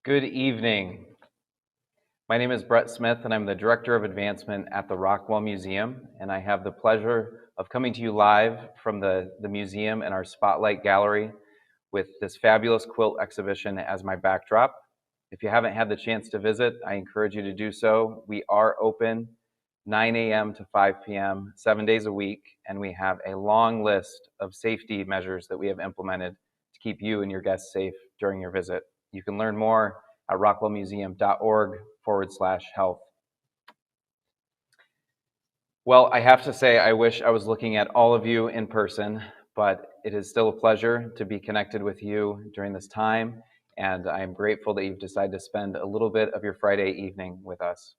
Good evening. My name is Brett Smith, and I'm the Director of Advancement at the Rockwell Museum, and I have the pleasure of coming to you live from the museum and our Spotlight Gallery with this fabulous quilt exhibition as my backdrop. If you haven't had the chance to visit, I encourage you to do so. We are open 9 a.m. to 5 p.m., 7 days a week, and we have a long list of safety measures that we have implemented to keep you and your guests safe during your visit. You can learn more at rockwellmuseum.org/health. Well, I have to say, I wish I was looking at all of you in person, but it is still a pleasure to be connected with you during this time, and I am grateful that you've decided to spend a little bit of your Friday evening with us.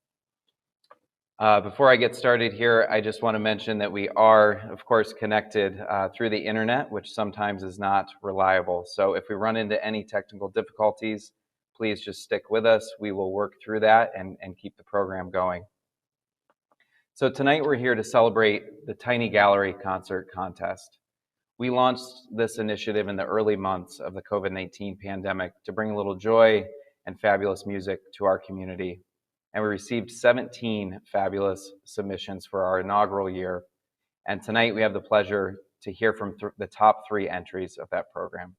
Before I get started here, I just want to mention that we are, of course, connected through the internet, which sometimes is not reliable. So if we run into any technical difficulties, please just stick with us. We will work through that and keep the program going. So tonight we're here to celebrate the Tiny Gallery Concert Contest. We launched this initiative in the early months of the COVID-19 pandemic to bring a little joy and fabulous music to our community. And we received 17 fabulous submissions for our inaugural year. And tonight we have the pleasure to hear from the top 3 entries of that program.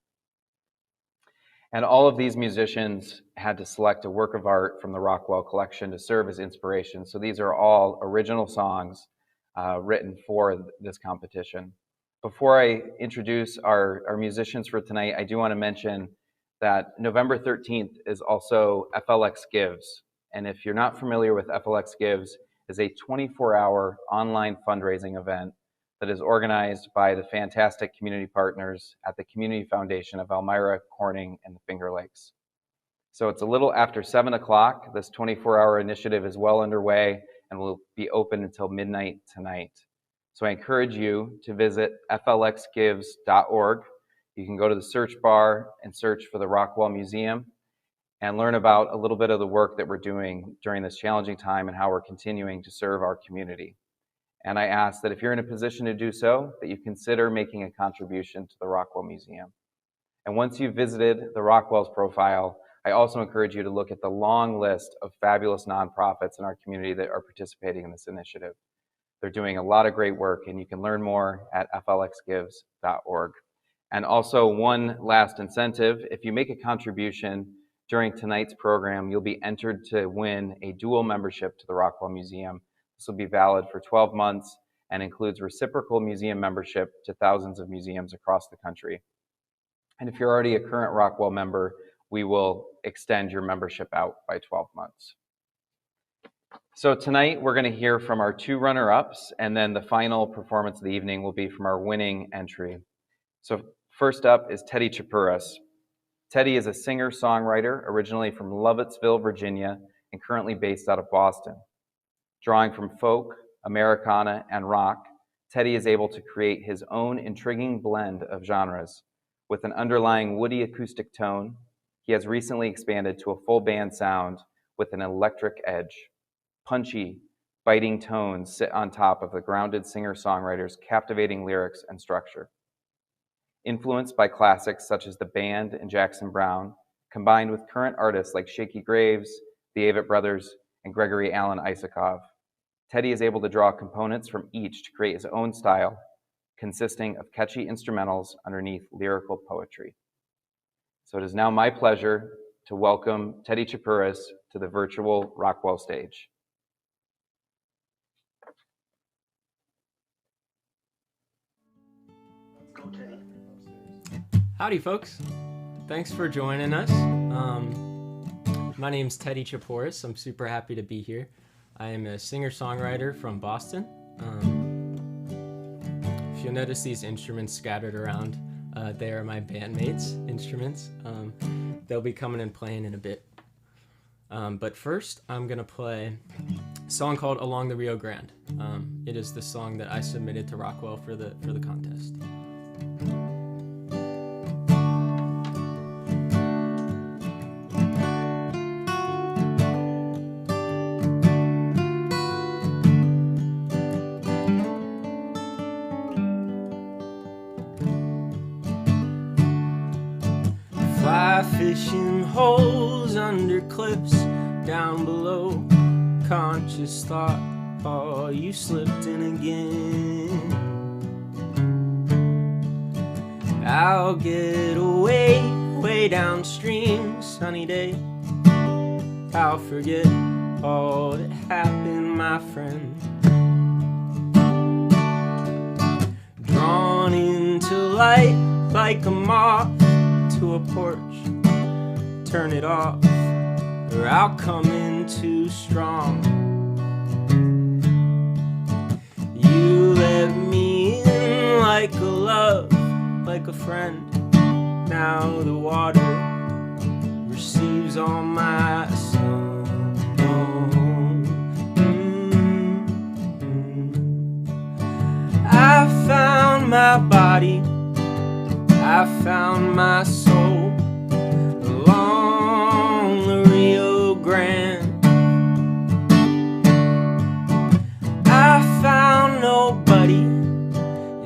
And all of these musicians had to select a work of art from the Rockwell collection to serve as inspiration. So these are all original songs written for this competition. Before I introduce our musicians for tonight, I do want to mention that November 13th is also FLX Gives. And if you're not familiar with FLX Gives, is a 24-hour online fundraising event that is organized by the fantastic community partners at the Community Foundation of Elmira, Corning, and the Finger Lakes. So it's a little after 7 o'clock. This 24-hour initiative is well underway and will be open until midnight tonight. So I encourage you to visit flxgives.org. You can go to the search bar and search for the Rockwell Museum and learn about a little bit of the work that we're doing during this challenging time and how we're continuing to serve our community. And I ask that if you're in a position to do so, that you consider making a contribution to the Rockwell Museum. And once you've visited the Rockwell's profile, I also encourage you to look at the long list of fabulous nonprofits in our community that are participating in this initiative. They're doing a lot of great work, and you can learn more at flxgives.org. And also, one last incentive, if you make a contribution during tonight's program, you'll be entered to win a dual membership to the Rockwell Museum. This will be valid for 12 months and includes reciprocal museum membership to thousands of museums across the country. And if you're already a current Rockwell member, we will extend your membership out by 12 months. So tonight we're going to hear from our 2 runner-ups, and then the final performance of the evening will be from our winning entry. So first up is Teddy Chipouras. Teddy is a singer-songwriter originally from Lovettsville, Virginia, and currently based out of Boston. Drawing from folk, Americana, and rock, Teddy is able to create his own intriguing blend of genres. With an underlying woody acoustic tone, he has recently expanded to a full band sound with an electric edge. Punchy, biting tones sit on top of the grounded singer-songwriter's captivating lyrics and structure. Influenced by classics such as The Band and Jackson Browne, combined with current artists like Shakey Graves, the Avett Brothers, and Gregory Alan Isakov, Teddy is able to draw components from each to create his own style, consisting of catchy instrumentals underneath lyrical poetry. So it is now my pleasure to welcome Teddy Chipouras to the virtual Rockwell stage. Howdy, folks. Thanks for joining us. My name's Teddy Chipouras. I'm super happy to be here. I am a singer-songwriter from Boston. If you'll notice these instruments scattered around, they are my bandmates' instruments. They'll be coming and playing in a bit. But first, I'm gonna play a song called "Along the Rio Grande." It is the song that I submitted to Rockwell for the contest. Fly fishing holes under cliffs down below. Conscious thought, oh, you slipped in again. I'll get away, way downstream, sunny day. I'll forget all that happened, my friend. Drawn into light like a moth to a porch, turn it off or I'll come in too strong. You let me in like a love, like a friend. Now the water receives all my song. I found my body, I found my soul along the Rio Grande. I found nobody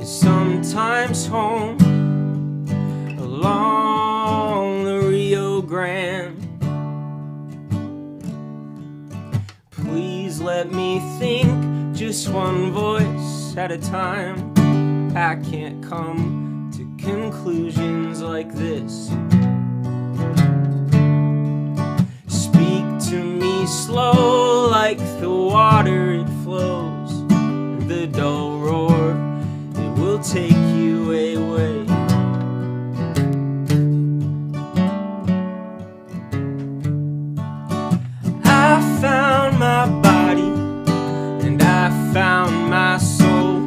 is sometimes home along the Rio Grande. Please let me think just one voice at a time. I can't come to conclusions like this. Speak to me slow like the water it flows. The dull roar, it will take you away. I found my body and I found my soul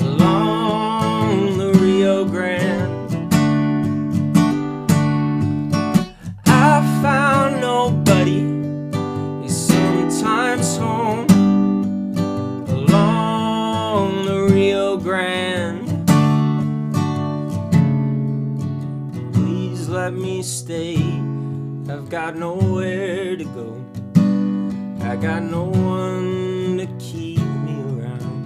along the Rio Grande. I found nobody is sometimes home along the Rio Grande. Please let me stay, I've got nowhere to go. I got no one to keep me around.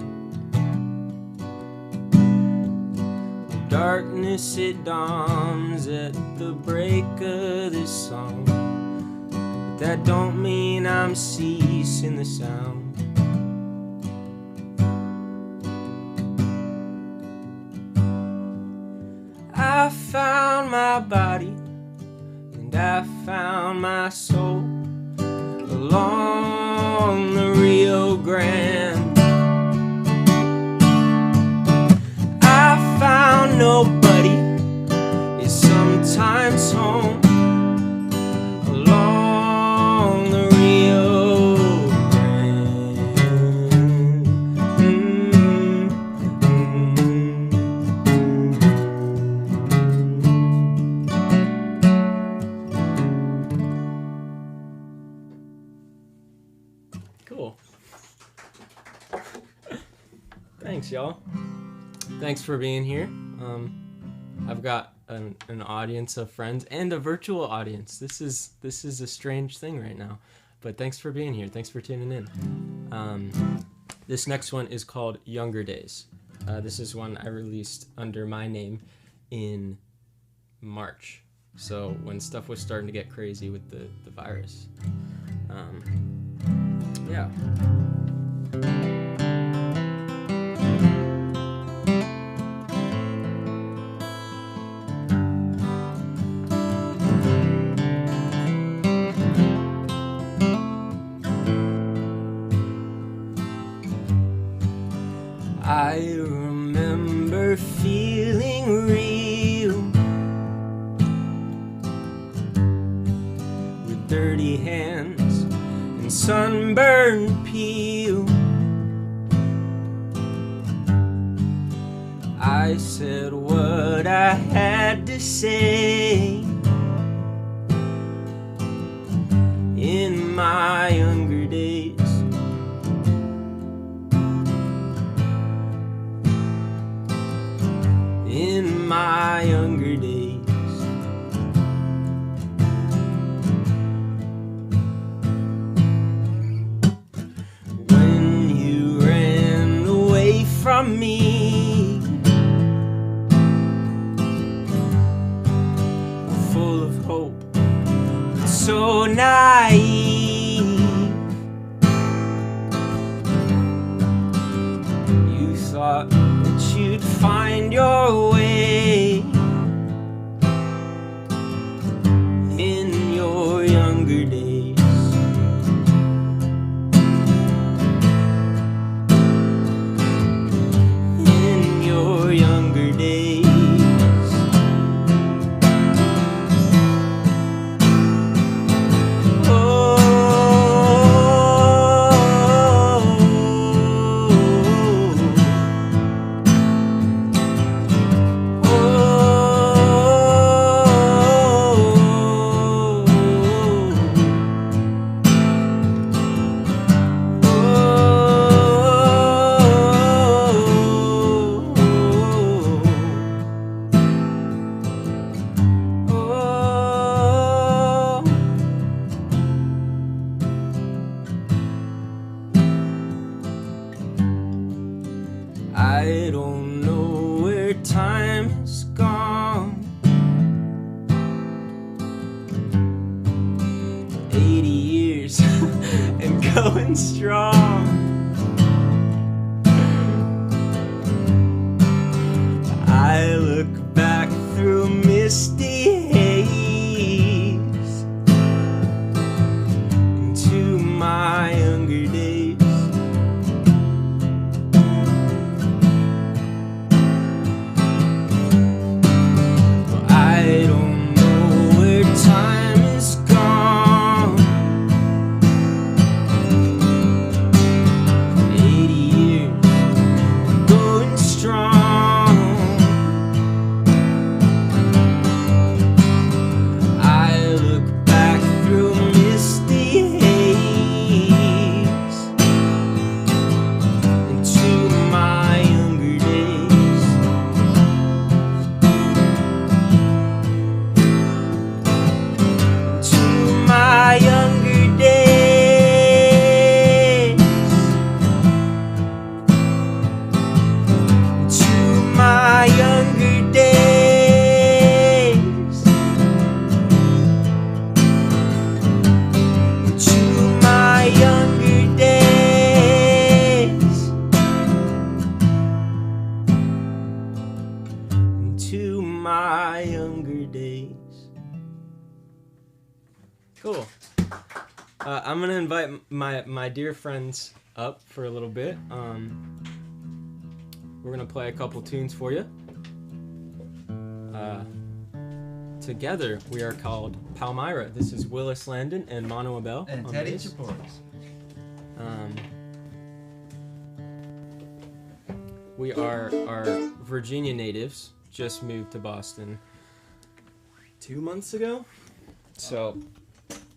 Darkness, it dawns at the break of this song. But that don't mean I'm ceasing the sound. I found my body and I found my soul along the Rio Grande. I found nobody is sometimes home along the Rio Grande. Cool. Thanks, y'all. Thanks for being here. I've got an audience of friends and a virtual audience. This is a strange thing right now, but thanks for being here. Thanks for tuning in. This next one is called Younger Days. This is one I released under my name in March. So when stuff was starting to get crazy with the virus. Yeah. I remember feeling real with dirty hands and sunburned peel. I said what I had to say in my younger days. In my younger days. When you ran away from me, full of hope, so naive. You thought that you'd find your way in your younger days. In your younger days. I don't know where time has gone. 80 years and going strong. I look back through misty haze into my younger days. I don't know where time is gone. 80 years, going strong. I look back through misty haze into my younger days. My younger days. To my younger days. To my younger days. To my younger days. Cool. I'm gonna invite my dear friends up for a little bit. We're gonna play a couple tunes for you. Together we are called Palmyra. This is Willis Landon and Mono Abel And on Teddy bass. Chipouras. We are Virginia natives. Just moved to Boston 2 months ago. So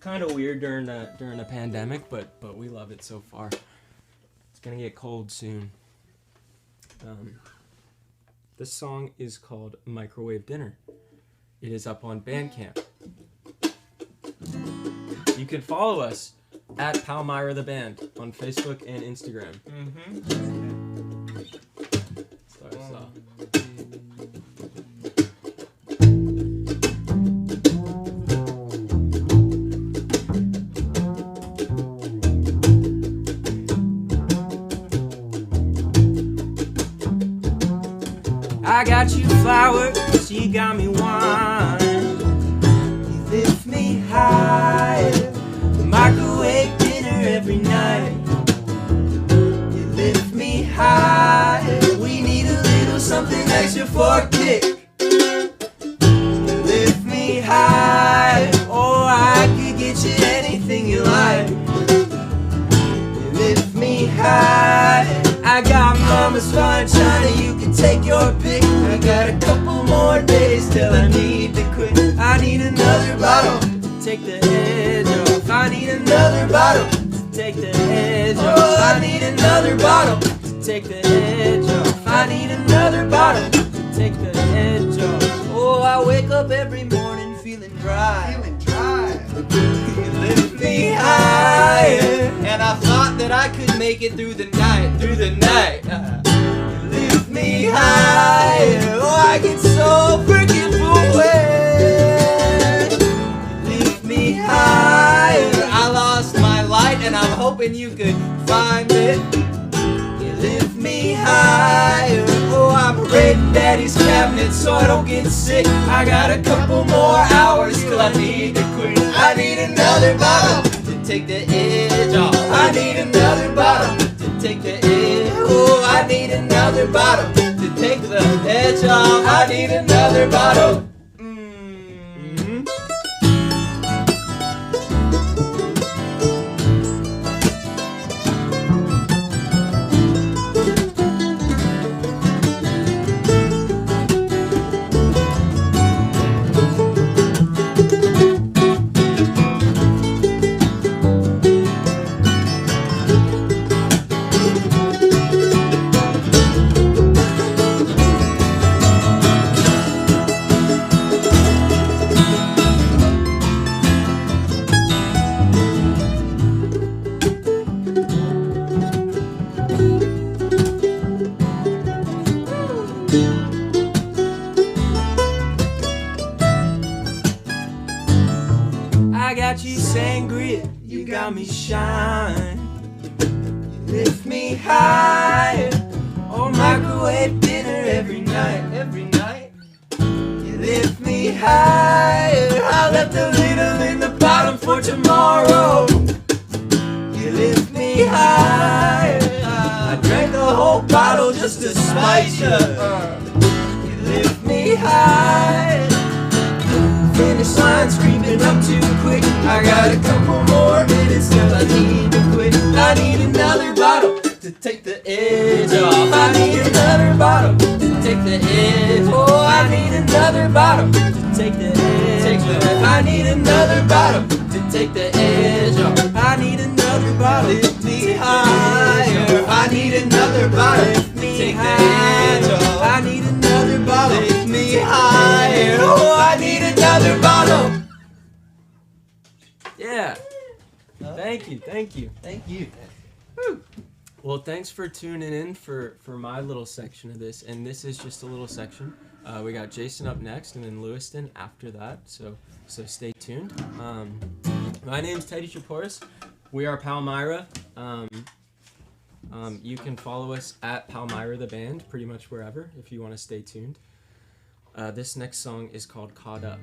kind of weird during the pandemic, but we love it so far. It's gonna get cold soon. This song is called Microwave Dinner. It is up on Bandcamp. You can follow us at Palmyra the Band on Facebook and Instagram. Start us off. I got you flowers, you got me wine. You lift me higher. Microwave dinner every night. You lift me higher. We need a little something extra for a kick. You lift me higher. Oh, I could get you anything you like. You lift me higher. I got mama's fine china, you can take your pick. I got a couple more days till I need to quit. I need another bottle to take the edge off. I need another bottle bottle to take the edge off. I need another bottle to take the edge off. I need another bottle to take the edge off. Oh, I wake up every morning feeling dry. You lift me higher, and I thought that I could make it through the night. You lift me higher. Oh, I get so freaking foolish. You lift me higher. I lost my light, and I'm hoping you could find it. You lift me higher. Oh, I'm raiding Daddy's cabinet so I don't get sick. I got a couple more hours till I need to quit. I need another bottle to take the edge off. I need another bottle to take the edge. Oh, I need another bottle to take the edge off. I need another bottle. I got you sangria, you got me shine. You lift me higher. Oh, microwave dinner every night. You lift me higher. I left a little in the bottom for tomorrow. You lift me higher. I drank the whole bottle just to spite you. You lift me higher. Finish line screaming up too quick. I got a couple more minutes till I need to quit. I need another bottle to take the edge off. I need another bottle to take the edge. Oh, I need another bottle to take the edge off. I need another bottle to take the edge off. I need another bottle. Lift me higher. I need another bottle. Lift me take the edge off. I need another bottle. Lift me higher. Oh, I need another bottle. Yeah. Thank you. Whew. Well, thanks for tuning in for my little section of this, and this is just a little section. We got Jason up next, and then Louiston after that. So stay tuned. My name's Teddy Chipouras. We are Palmyra. You can follow us at Palmyra the band, pretty much wherever, if you want to stay tuned. This next song is called Caught Up.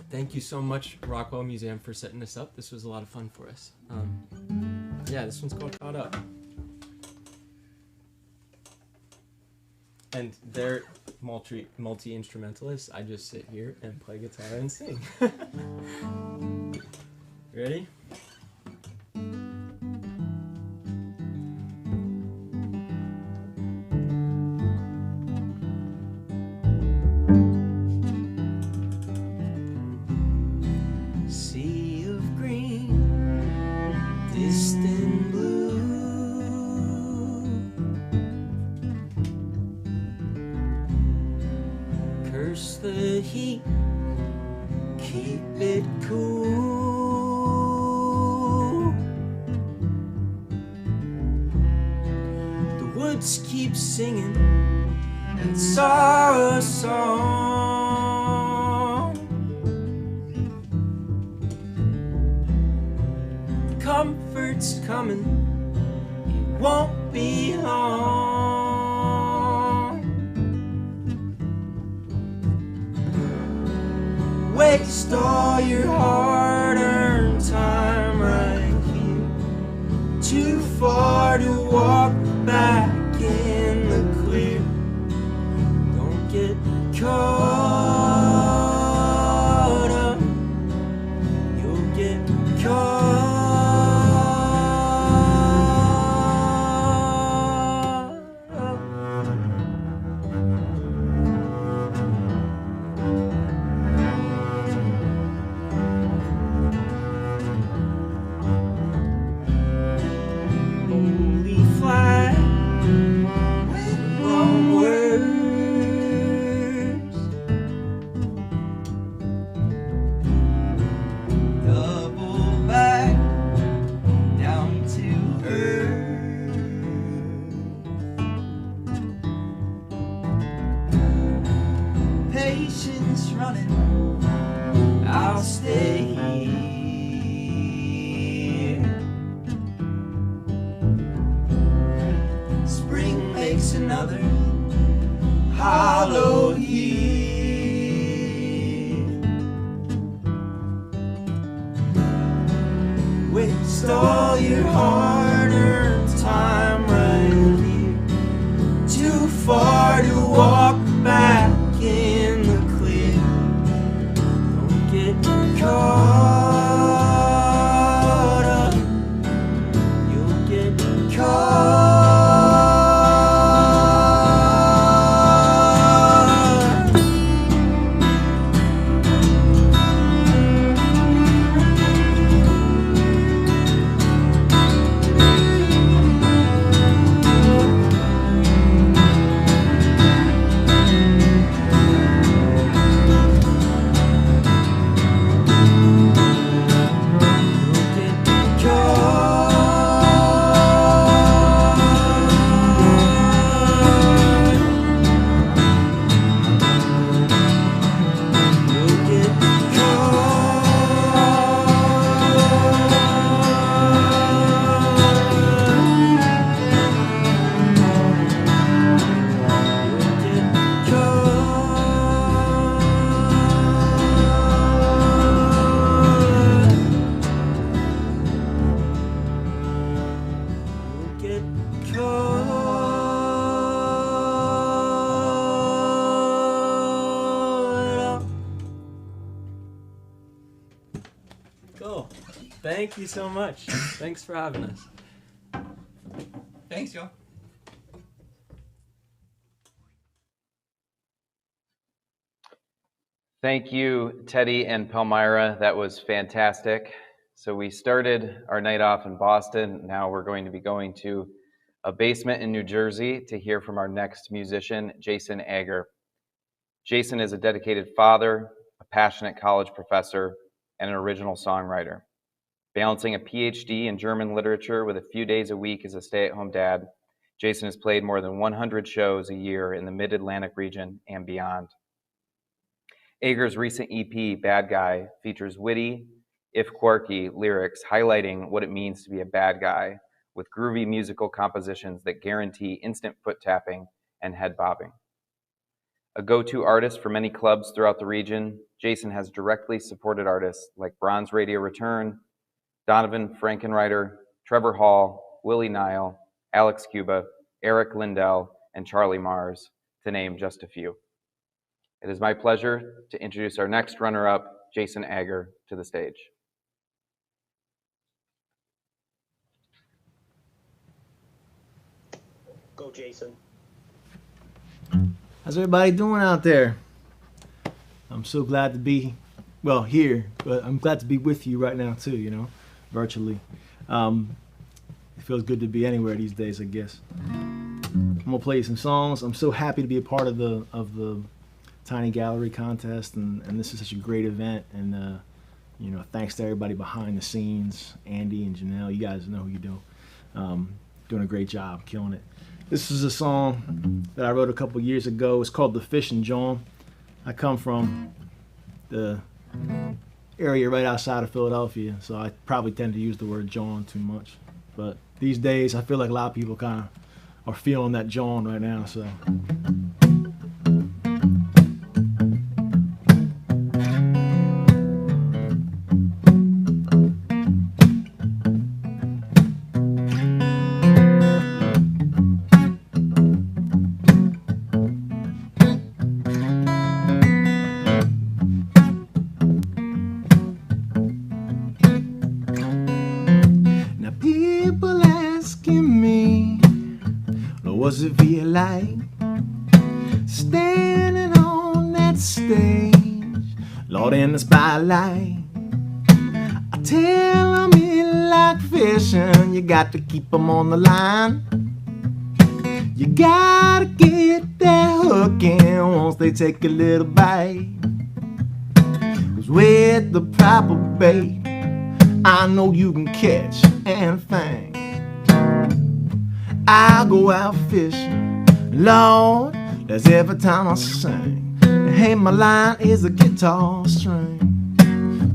Thank you so much, Rockwell Museum, for setting this up. This was a lot of fun for us. Yeah, this one's called Caught Up. And they're multi-instrumentalists. I just sit here and play guitar and sing. Ready? Sea of green, distant blue, curse the heat, keep it cool. The woods keep singing its sorrow song. Comfort's coming, it won't be long. Waste all your hard-earned time right here. Too far to walk back in the clear. Don't get caught up. You'll get caught up. another hollow heat. Waste all your hard-earned time right here. Too far to walk back in the clear. Don't get caught up. You'll get caught. Cool. Thank you so much. Thanks for having us. Thanks, y'all. Thank you, Teddy and Palmyra. That was fantastic. So we started our night off in Boston. Now we're going to be going to a basement in New Jersey to hear from our next musician, Jason Ager. Jason is a dedicated father, a passionate college professor, and an original songwriter. Balancing a PhD in German literature with a few days a week as a stay-at-home dad, Jason has played more than 100 shows a year in the Mid-Atlantic region and beyond. Ager's recent EP, Bad Guy, features witty, if quirky, lyrics highlighting what it means to be a bad guy, with groovy musical compositions that guarantee instant foot tapping and head bobbing. A go-to artist for many clubs throughout the region, Jason has directly supported artists like Bronze Radio Return, Donovan Frankenreiter, Trevor Hall, Willie Nile, Alex Cuba, Eric Lindell, and Charlie Mars, to name just a few. It is my pleasure to introduce our next runner-up, Jason Ager, to the stage. Go, Jason. How's everybody doing out there? I'm so glad to be, well, here, but I'm glad to be with you right now too, you know, virtually. It feels good to be anywhere these days, I guess. I'm gonna play you some songs. I'm so happy to be a part of the Tiny Gallery contest, and this is such a great event, and you know, thanks to everybody behind the scenes, Andy and Janelle, you guys know who you do. Doing a great job, killing it. This is a song that I wrote a couple years ago. It's called The Fish and John. I come from the area right outside of Philadelphia, so I probably tend to use the word John too much. But these days, I feel like a lot of people kind of are feeling that John right now, so. What's it feel like standing on that stage, Lord, in the spotlight? I tell 'em it like fishing, you got to keep 'em on the line. You gotta get that hook in once they take a little bite. 'Cause with the proper bait, I know you can catch and fang. I go out fishing, Lord, that's every time I sing. Hey, my line is a guitar string.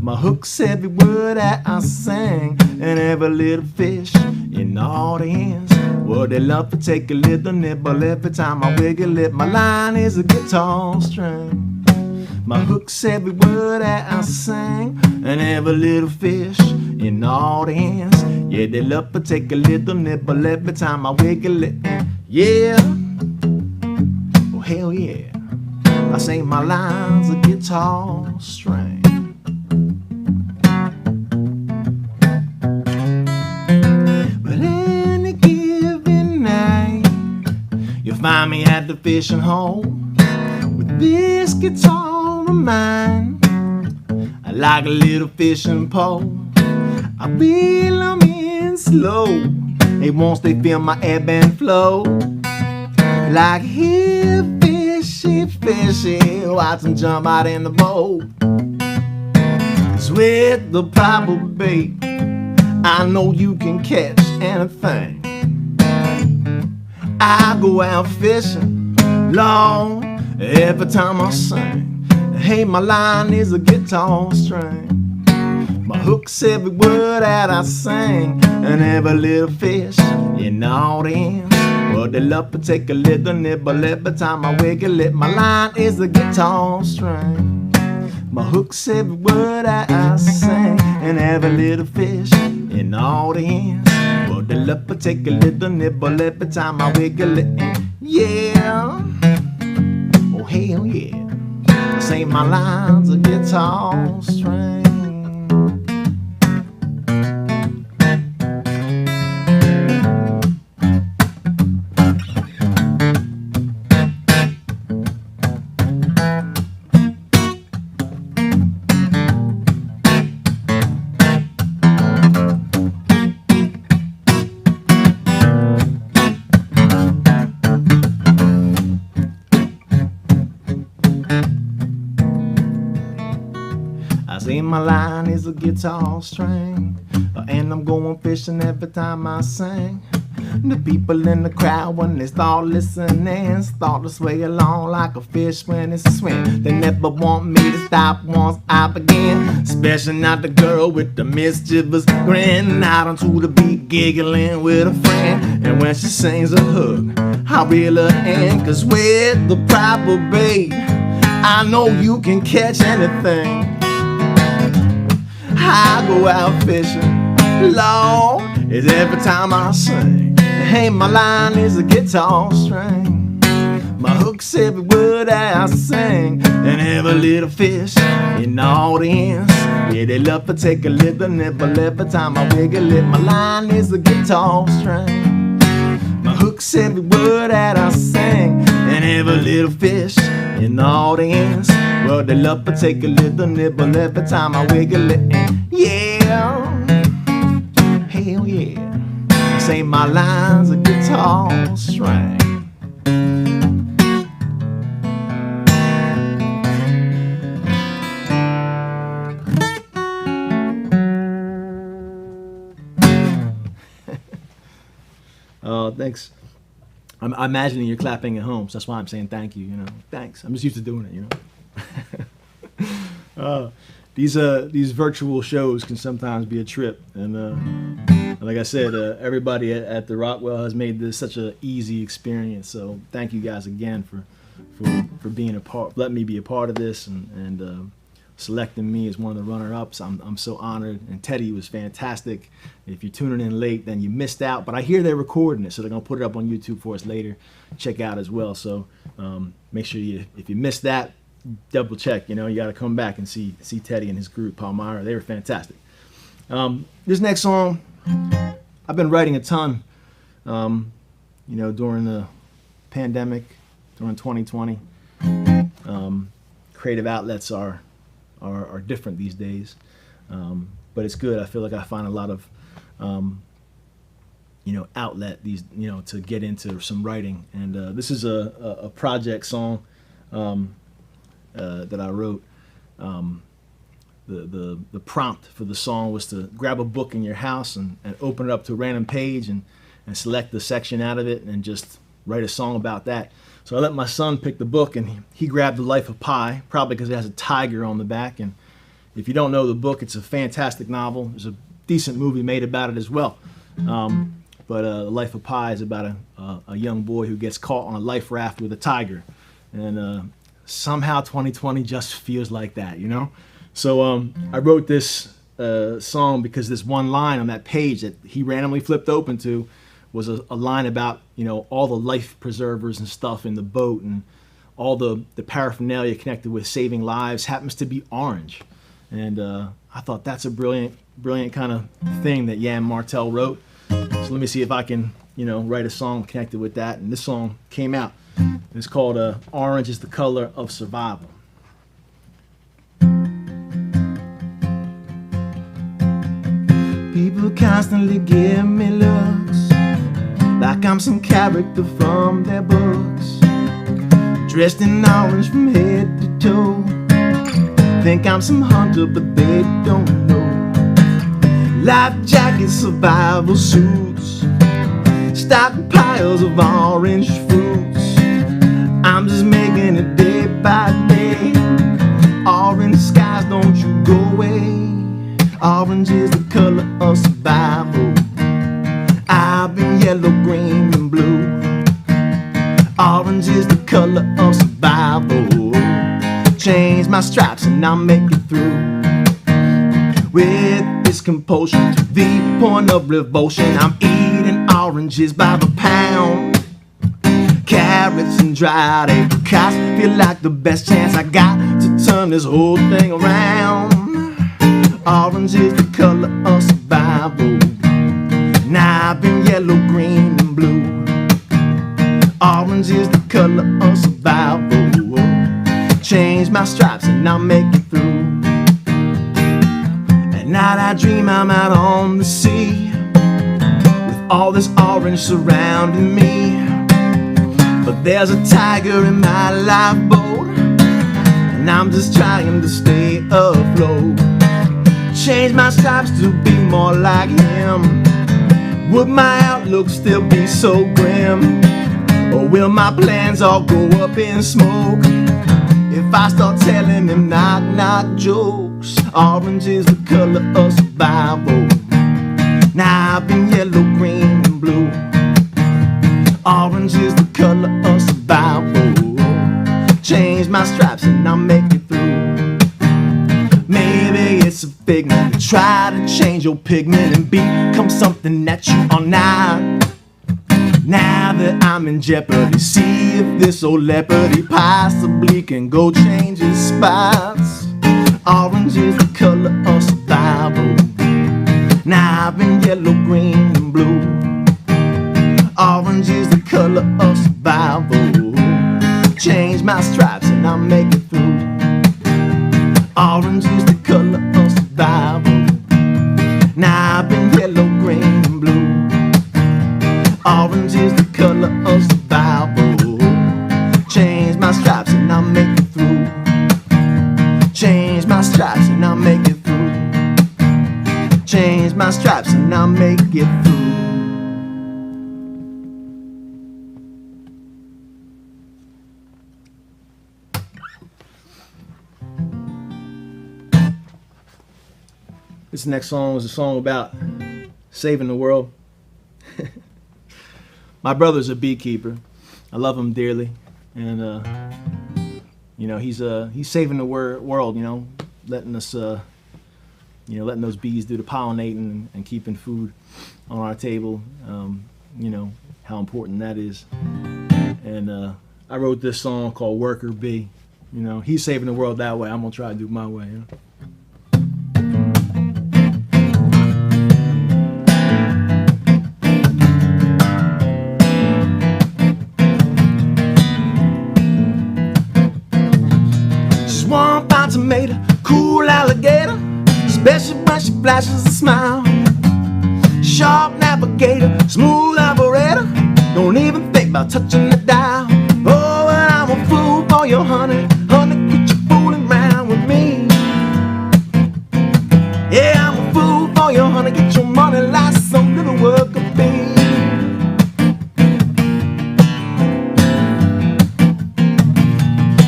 My hook's every word that I sing, and every little fish in the audience Well, they love to take a little nibble every time I wiggle it. My line is a guitar string. My hook's every word that I sing, and every little fish in the audience. Yeah, they love to take a little nibble every time I wiggle it. Yeah, oh hell yeah, I sing my lines a guitar string. Find me at the fishing hole with this guitar of mine. I like a little fishing pole. I reel 'em in slow. Hey, once they feel my ebb and flow, like here, fishy, fishy, watch them jump out in the boat. 'Cause with the proper bait, I know you can catch anything. I go out fishing, Lord, every time I sing. Hey, my line is a guitar string. My hook's every word that I sing, and every little fish in the audience. Well, they love to take a little nibble every time I wiggle it. My line is a guitar string. My hook's every word that I sing, and every little fish in the audience. Well, they love to take a little nibble every time I wiggle it. Yeah, oh hell yeah, I sing my lines a guitar string. My line is a guitar string, and I'm going fishing every time I sing. The people in the crowd, when they start listening, start to sway along like a fish when it's a swim. They never want me to stop once I begin, especially not the girl with the mischievous grin, out onto the beat giggling with a friend. And when she sings a hook, I reel her in, 'cause with the proper bait, I know you can catch anything. I go out fishing, Lord, it's every time I sing. Hey, my line is a guitar string. My hook's every word that I sing, and every little fish in the audience. Yeah, they love to take a little nibble every time I wiggle it. My line is a guitar string. My hook's every word that I sing, and every little fish in the audience. Well, they love to take a little nibble every time I wiggle it. Yeah, hell yeah, say my lines a guitar string. Oh, thanks. I'm imagining you're clapping at home, so that's why I'm saying thank you. You know, thanks. I'm just used to doing it. You know. These virtual shows can sometimes be a trip, and like I said, everybody at the Rockwell has made this such an easy experience. So thank you guys again for being a part, letting me be a part of this, and selecting me as one of the runner-ups. I'm so honored, and Teddy was fantastic. If you're tuning in late, then you missed out, but I hear they're recording it, so they're gonna put it up on YouTube for us later. Check out as well. So make sure if you missed that, double check. You know, you got to come back and see Teddy and his group, Palmyra. They were fantastic. This next song, I've been writing a ton. You know, during the pandemic, during 2020, creative outlets are different these days, but it's good. I feel like I find a lot of you know, outlet to get into some writing, and this is a project song that I wrote. The prompt for the song was to grab a book in your house and open it up to a random page and select the section out of it and just write a song about that. So I let my son pick the book, and he grabbed The Life of Pi, probably because it has a tiger on the back. And if you don't know the book, it's a fantastic novel. There's a decent movie made about it as well. But Life of Pi is about a young boy who gets caught on a life raft with a tiger. And somehow 2020 just feels like that, you know? So I wrote this song because this one line on that page that he randomly flipped open to was a line about, you know, all the life preservers and stuff in the boat, and all the paraphernalia connected with saving lives happens to be orange. And I thought that's a brilliant kind of thing that Jan Martel wrote. So let me see if I can, you know, write a song connected with that. And this song came out. It's called Orange is the Color of Survival. People constantly give me looks like I'm some character from their books, dressed in orange from head to toe. Think I'm some hunter, but they don't know. Life jackets, survival suits, stockpiles of orange fruits. I'm just making it day by day. Orange skies, don't you go away. Orange is the color of survival. I've been yellow, green, and blue. Orange is the color of survival. Change my stripes and I'll make it through. With this compulsion to the point of revulsion, I'm eating oranges by the pound. Carrots and dried apricots feel like the best chance I got to turn this whole thing around. Orange is the color of survival. Now I've been yellow, green, and blue. Orange is the color of survival. Change my stripes and I'll make it through. At night I dream I'm out on the sea, with all this orange surrounding me. But there's a tiger in my lifeboat, and I'm just trying to stay afloat. Change my stripes to be more like him. Would my outlook still be so grim? Or will my plans all go up in smoke if I start telling him knock-knock jokes? Orange is the color of survival. Now I've been yellow, green, and blue. Orange is the color of survival. Change my stripes and I'll make it through. Maybe it's a figment to try to change your pigment and become something that you are not. Now that I'm in jeopardy, see if this old leopard he possibly can go change his spots. Orange is the color of survival. Now I've been yellow, green, and blue. Orange is the color of survival. Change my stripes and I'll make it through. Orange is the color of survival. Now I've been yellow, green, and blue. Orange is the color of survival. Change my stripes and I'll make it through. Change my stripes and I'll make it through. Change my stripes and I'll make it through. This next song is a song about saving the world. My brother's a beekeeper. I love him dearly, and you know, he's saving the world. You know, letting us, letting those bees do the pollinating and keeping food on our table. You know how important that is. And I wrote this song called "Worker Bee." You know, he's saving the world that way. I'm gonna try to do it my way. You know? Tomato, cool alligator, especially when she flashes a smile. Sharp navigator, smooth operator, don't even think about touching the dial. Oh, and I'm a fool for your honey, honey, quit you fooling around with me. Yeah, I'm a fool for your honey, get your money like some little worker bee.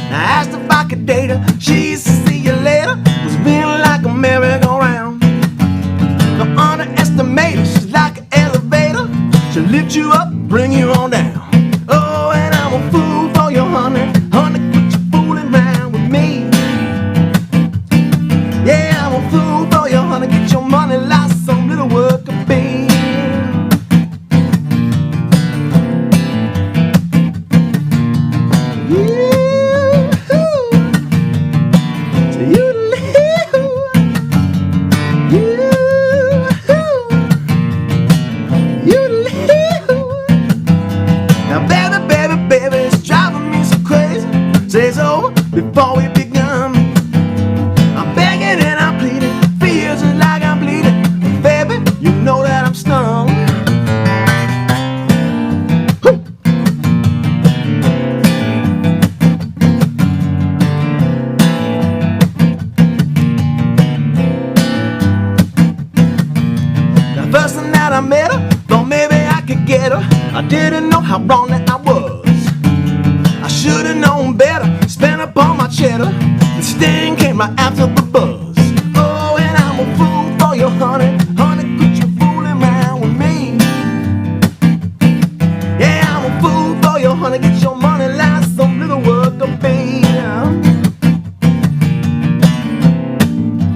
I asked if I could date her, she said see you later, was feeling like a merry-go-round. Don't underestimate her, she's like an elevator, she'll lift you up, bring you on down. Oh, and I'm a fool for your honey, honey, quit you fooling around with me. Yeah, I'm a fool for your honey, get your money like some little worker bee. It's over before we begun. I'm begging and I'm pleading, feels just like I'm bleeding. Baby, you know that I'm stung. Woo. The first night that I met her, thought maybe I could get her. I didn't know how wrong that I was. I should've known better, spent up all my cheddar. The sting came right after the buzz. Oh, and I'm a fool for your honey, honey, quit you fooling around with me. Yeah, I'm a fool for your honey, get your money like some little worker bee.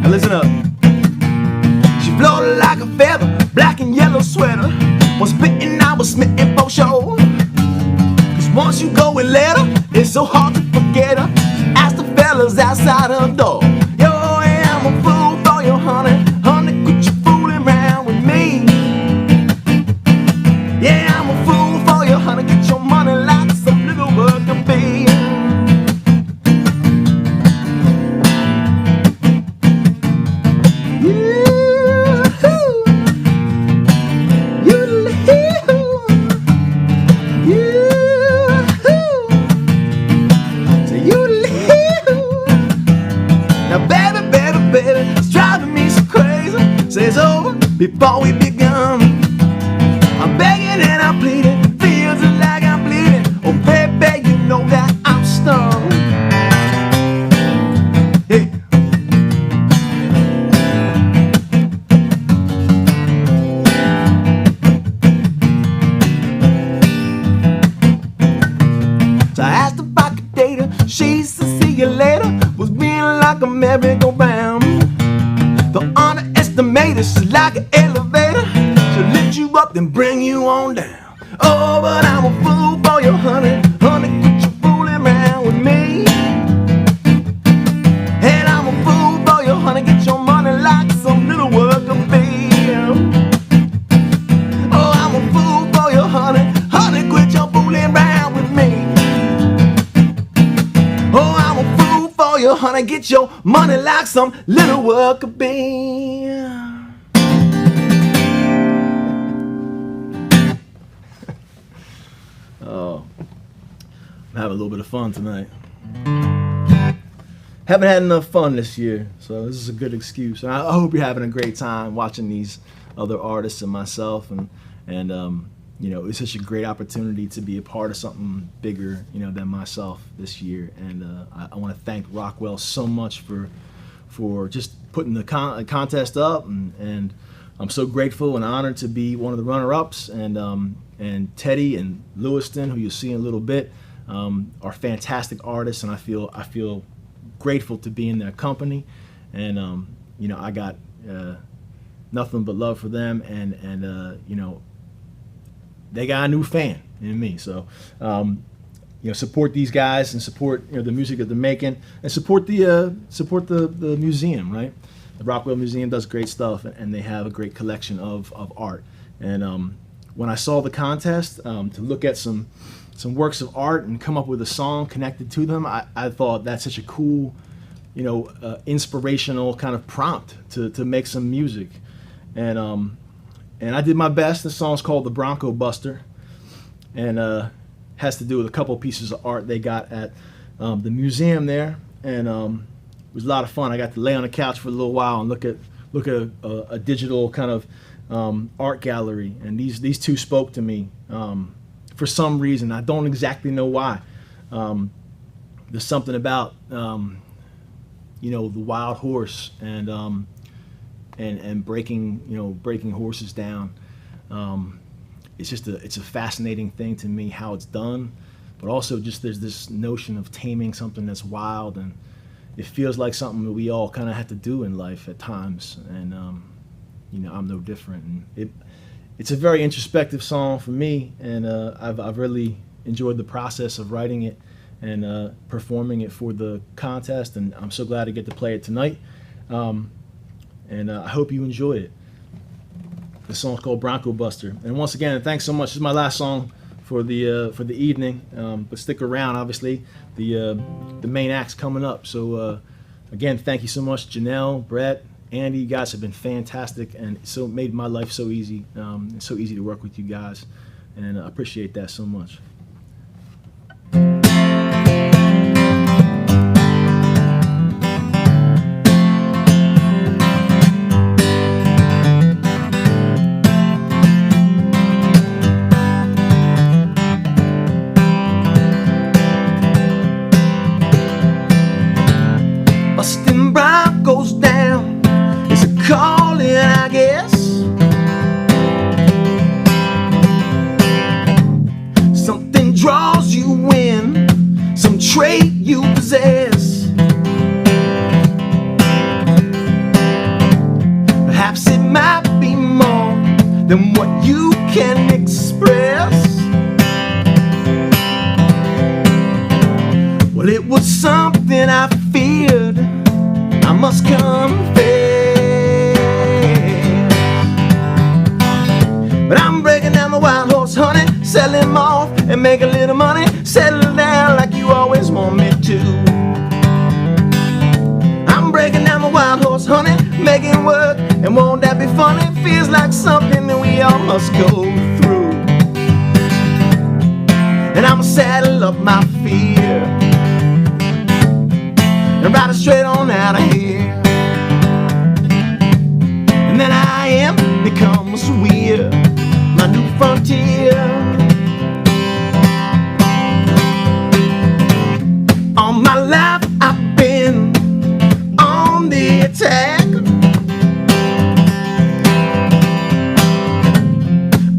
Now listen up. She floated like a feather, black and yellow sweater. Was spitting, I was smitten for sure. Once you go and let her, it's so hard to forget her. Ask the fellas outside her door. Yo, yeah, I'm a fool for your honey, honey, quit you fooling around with me. Yeah, I'm a fool for your honey, get your money like some little worker bee. It's over before we begun. I'm begging and I'm pleading, feels like I'm bleeding. Oh baby, you know that I'm stung. Hey. So I asked if I could date her. She said see you later. Was being like a merry-go-round. The underestimated, she's like an elevator. She'll lift you up then bring you on down. Oh, but I'm a fool for your honey, honey, quit you fooling around with me. And I'm a fool for your honey, get your money like some little worker bee. Oh, I'm a fool for your honey, honey, quit your fooling around with me. Oh, I'm a fool for your honey, get your money like some little worker bee. Oh, I'm having a little bit of fun tonight. Haven't had enough fun this year, so this is a good excuse. And I hope you're having a great time watching these other artists and myself, and you know, it's such a great opportunity to be a part of something bigger, you know, than myself this year. And I want to thank Rockwell so much for just putting the contest up, and I'm so grateful and honored to be one of the runner-ups. And Teddy and Louiston, who you'll see in a little bit, are fantastic artists, and I feel grateful to be in their company. And you know, I got nothing but love for them, and you know, they got a new fan in me. So you know, support these guys and support, you know, the music that they're making, and support the museum, right? The Rockwell Museum does great stuff, and they have a great collection of art. And when I saw the contest, to look at some works of art and come up with a song connected to them, I thought that's such a cool, you know, inspirational kind of prompt to make some music. And I did my best. The song's called The Bronco Buster, and has to do with a couple pieces of art they got at the museum there. And it was a lot of fun. I got to lay on the couch for a little while and look at a digital kind of art gallery, and these two spoke to me for some reason. I don't exactly know why. There's something about you know, the wild horse and breaking horses down, it's a fascinating thing to me how it's done, but also just there's this notion of taming something that's wild, and it feels like something that we all kind of have to do in life at times, and you know, I'm no different. And it's a very introspective song for me, and I've really enjoyed the process of writing it and performing it for the contest, and I'm so glad to get to play it tonight. And I hope you enjoy it. The song's called Bronco Buster. And once again, thanks so much. This is my last song for the evening, but stick around. Obviously, the main act's coming up. So again, thank you so much, Janelle, Brett, Andy. You guys have been fantastic, and so made my life so easy. It's so easy to work with you guys, and I appreciate that so much. Busting Broncos down is a calling, I guess. Something draws you in, some trait you possess. Perhaps it might be more than what you can express. Well, it was something I feared, I must confess. But I'm breaking down the wild horse, honey, sell him off and make a little money, settle down like you always want me to. I'm breaking down the wild horse, honey, making work, and won't that be funny? Feels like something that we all must go through. And I'ma saddle up my fear and ride it straight on out of here. And then I am becomes weird, my new frontier. All my life I've been on the attack.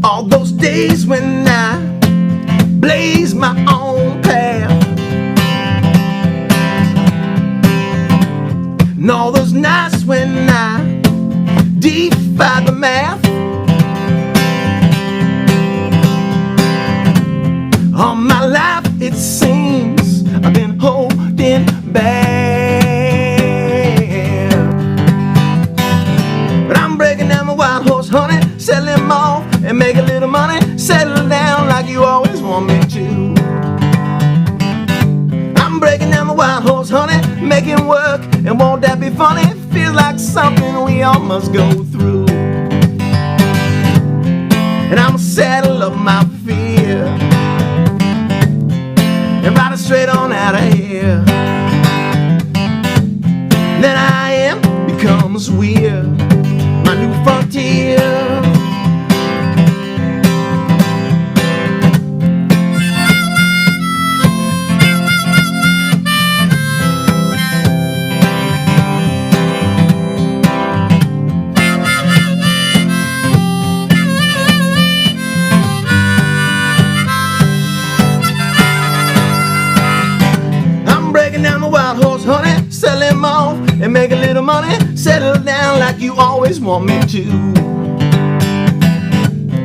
All those days when I blaze my own path, and all those nights when I defy the math. All my life it seems I've been holding back, but I'm breaking down the wild horse, honey, sell him off and make a little money, settle down like you always want me to. I'm breaking down the wild horse, honey, making work, and won't that be funny? Feels like something we all must go through. And I'ma saddle up my fear and ride it straight on out of here. Then I am becomes weird, my new frontier. Honey, sell him off and make a little money, settle down like you always want me to.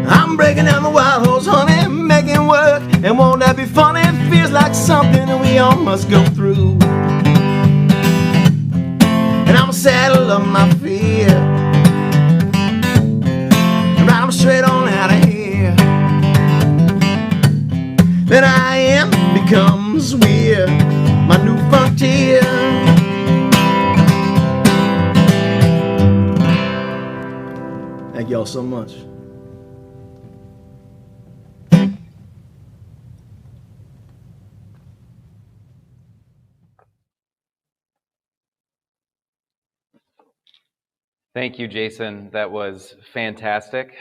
I'm breaking down the wild horse, honey, making work, and won't that be funny? It feels like something that we all must go through. And I'ma saddle up my fear and ride 'em straight on out of here. Then I am becomes weird, my new frontier. Thank y'all so much. Thank you, Jason. That was fantastic.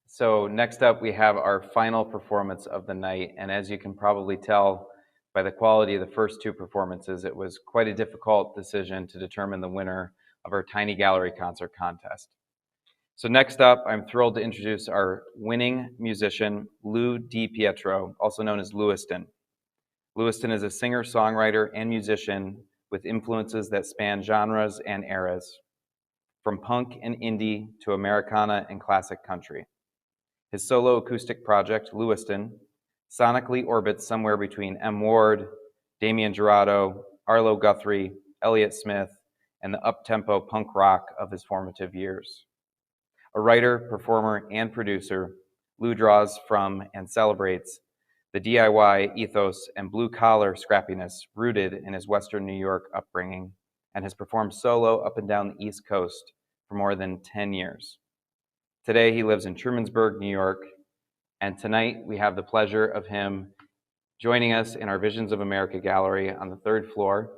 So next up, we have our final performance of the night. And as you can probably tell by the quality of the first two performances, it was quite a difficult decision to determine the winner of our Tiny Gallery Concert Contest. So next up, I'm thrilled to introduce our winning musician, Lou DiPietro, also known as Louiston. Louiston is a singer-songwriter and musician with influences that span genres and eras, from punk and indie to Americana and classic country. His solo acoustic project, Louiston, sonically orbits somewhere between M. Ward, Damian Jurado, Arlo Guthrie, Elliott Smith, and the up-tempo punk rock of his formative years. A writer, performer, and producer, Lou draws from and celebrates the DIY ethos and blue-collar scrappiness rooted in his Western New York upbringing, and has performed solo up and down the East Coast for more than 10 years. Today, he lives in Trumansburg, New York, and tonight we have the pleasure of him joining us in our Visions of America gallery on the 3rd floor.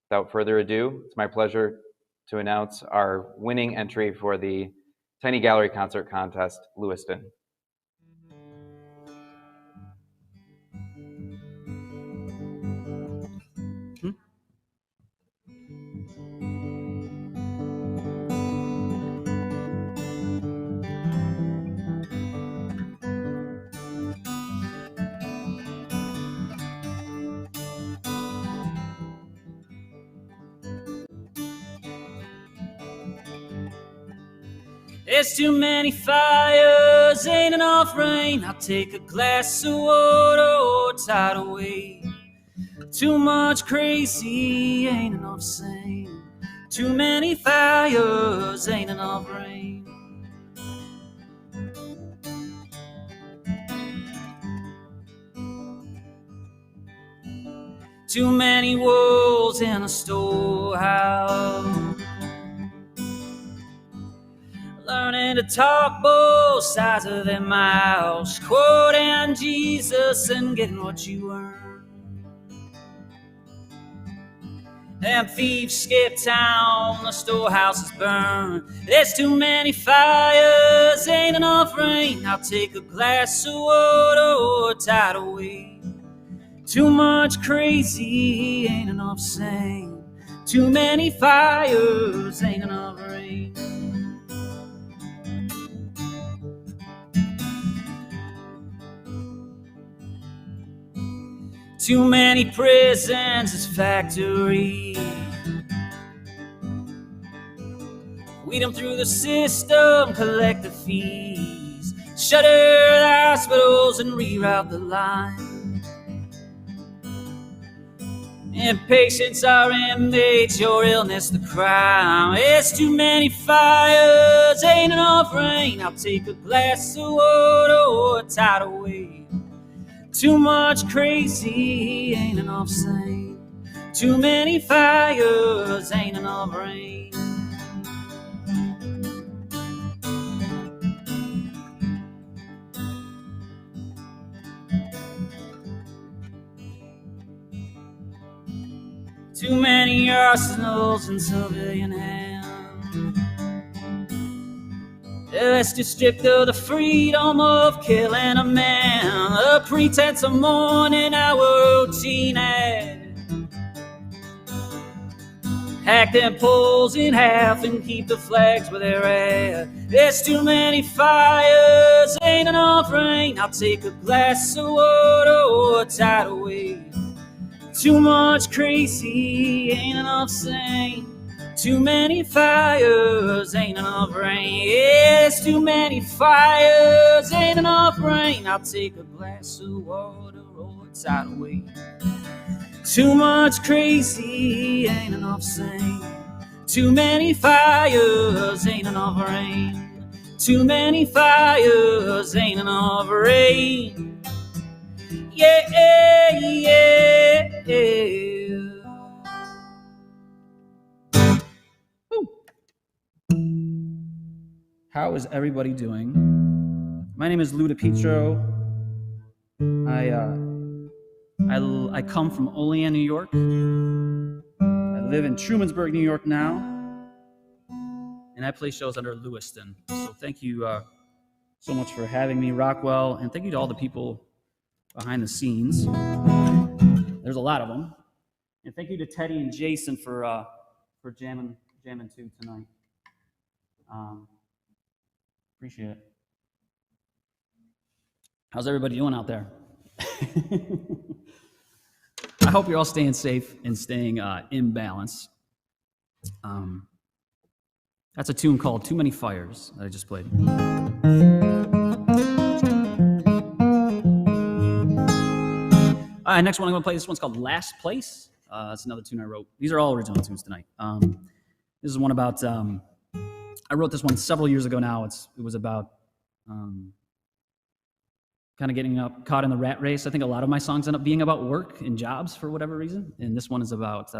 Without further ado, it's my pleasure to announce our winning entry for the Tiny Gallery Concert Contest, Louiston. There's too many fires, ain't enough rain. I'll take a glass of water or a tidal wave. Too much crazy, ain't enough sane. Too many fires, ain't enough rain. Too many wolves in a storehouse, learning to talk both sides of their mouths, quoting Jesus and getting what you earn. And thieves skip town, the storehouse is burned. There's too many fires, ain't enough rain. I'll take a glass of water or a tidal wave. Too much crazy, ain't enough sane. Too many fires, ain't enough rain. Too many prisons as factories. Weed them through the system, collect the fees. Shutter the hospitals and reroute the line. And patients are inmates, your illness the crime. It's too many fires, ain't enough rain. I'll take a glass of water or a tidal wave. Too much crazy, ain't enough sane. Too many fires, ain't enough rain. Too many arsenals in civilian hands. Let's just strip of the freedom of killing a man. A pretense of mourning, our routine ad. Hack them poles in half and keep the flags where they're at. There's too many fires, ain't enough rain. I'll take a glass of water or a tidal wave. Too much crazy, ain't enough sane. Too many fires, ain't enough rain. Yes, too many fires, ain't enough rain. I'll take a glass of water or a tidal wave. Too much crazy, ain't enough sane. Too many fires, ain't enough rain. Too many fires, ain't enough rain. Yeah, yeah, yeah. How is everybody doing? My name is Lou DiPietro. I come from Olean, New York. I live in Trumansburg, New York now, and I play shows under Louiston. So thank you so much for having me, Rockwell, and thank you to all the people behind the scenes. There's a lot of them, and thank you to Teddy and Jason for jamming too tonight. Appreciate it. How's everybody doing out there? I hope you're all staying safe and staying in balance. That's a tune called Too Many Fires that I just played. All right, next one I'm going to play, this one's called Last Place. That's another tune I wrote. These are all original tunes tonight. This is one about, I wrote this one several years ago now. It was about kind of getting caught in the rat race. I think a lot of my songs end up being about work and jobs for whatever reason. And this one is about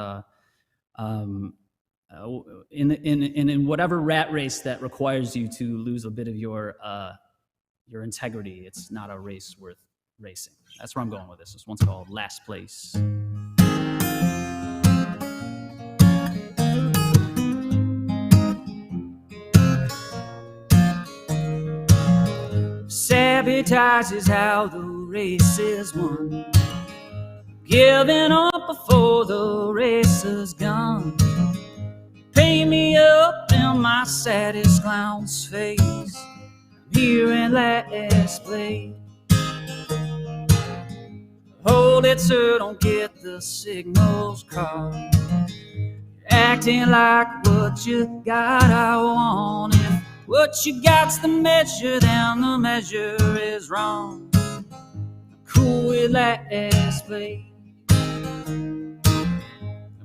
in whatever rat race that requires you to lose a bit of your integrity. It's not a race worth racing. That's where I'm going with this. This one's called Last Place. Sabotage is how the race is won. Giving up before the race is gone. Paint me up in my saddest clown's face. I'm here in last place. Hold it, sir, don't get the signals crossed. Acting like what you got, I want it. What you got's the measure, then the measure is wrong. I'm cool with last place. I'm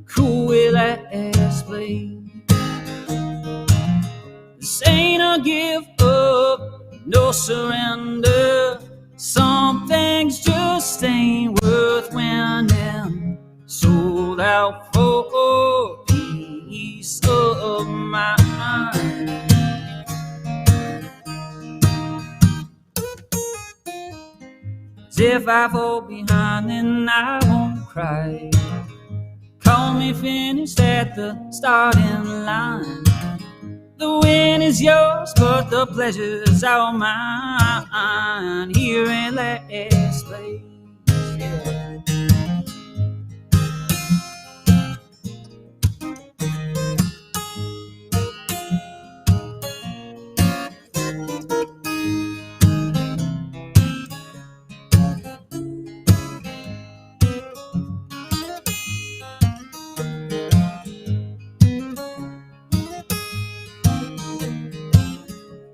cool with last place. This ain't a give up, no surrender. Some things just ain't worth winning. Sold out for peace of mind. As if I fall behind, then I won't cry. Call me finished at the starting line. The win is yours, but the pleasure's all mine. Here in last place. Yeah.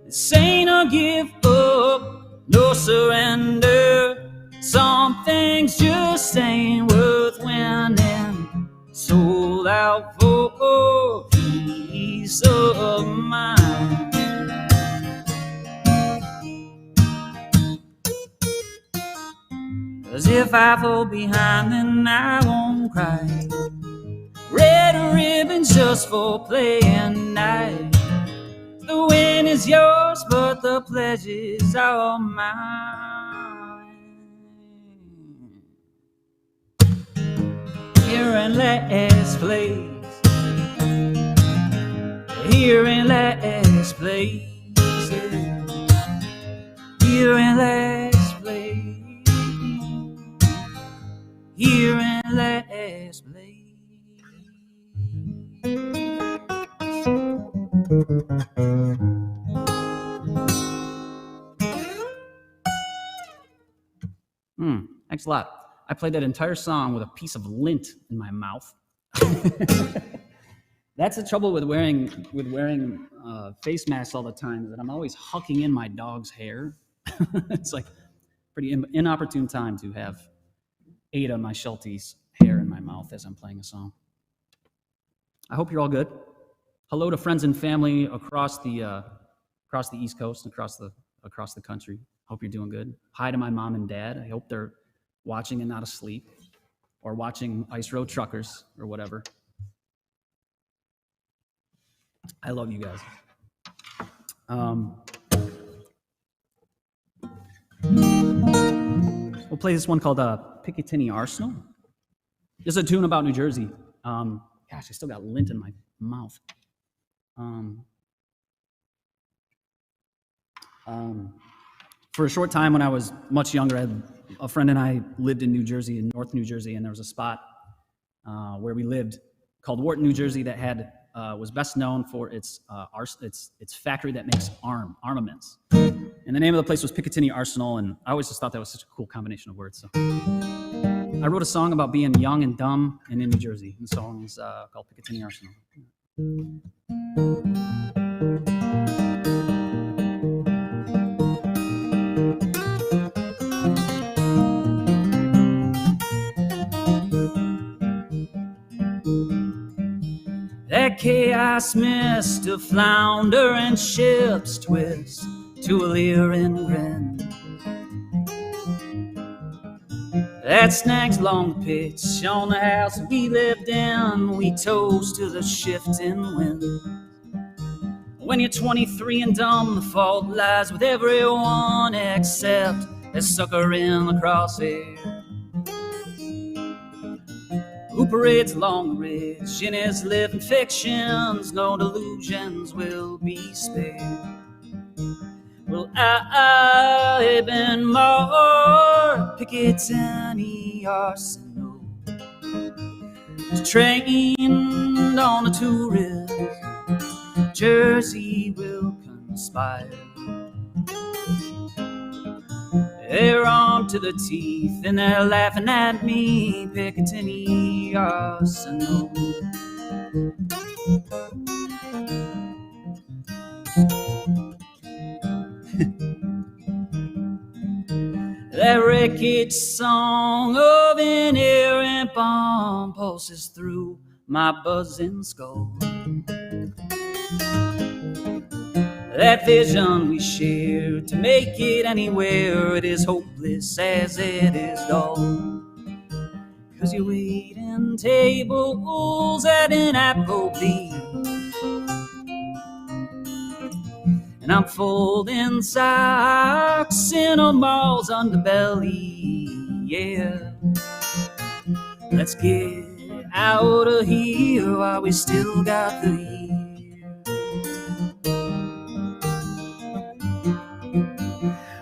This ain't a give up, no surrender. Some things just ain't worth winning. Sold out for peace of mind. Cause if I fall behind, then I won't cry. Red ribbons just for playing night. The win is yours, but the pleasure's all mine. Here in last place. Here in last place. Here in last place. Here in last place. Thanks a lot. I played that entire song with a piece of lint in my mouth. That's the trouble with wearing face masks all the time, is that I'm always hucking in my dog's hair. It's like pretty inopportune time to have Ada, my Sheltie's, hair in my mouth as I'm playing a song. I hope you're all good. Hello to friends and family across the East Coast and across the country. Hope you're doing good. Hi to my mom and dad. I hope they're watching and not asleep, or watching Ice Road Truckers or whatever. I love you guys. We'll play this one called Picatinny Arsenal. This is a tune about New Jersey. Gosh, I still got lint in my mouth. For a short time when I was much younger, a friend and I lived in New Jersey, in North New Jersey, and there was a spot where we lived called Wharton, New Jersey, that had was best known for its factory that makes armaments. And the name of the place was Picatinny Arsenal, and I always just thought that was such a cool combination of words. So I wrote a song about being young and dumb and in New Jersey. And the song is called Picatinny Arsenal. That chaos mist of flounder and ships twist to a leering grin. That snags along the pitch on the house we lived in. We toast to the shifting wind. When you're 23 and dumb, the fault lies with everyone except a sucker in the crosshair who parades along the ridge in his living fictions. No delusions will be spared. Well, I've been more Picatinny Arsenal, trained on a tourist. Jersey will conspire. They're armed to the teeth and they're laughing at me. Picatinny Arsenal. That wreckage song of inerrant bomb pulses through my buzzing skull. That vision we share to make it anywhere, it is hopeless as it is dull. 'Cause you're waiting tables at an Applebee's, and I'm folding socks in a mall's underbelly. Yeah, let's get out of here while we still got the year.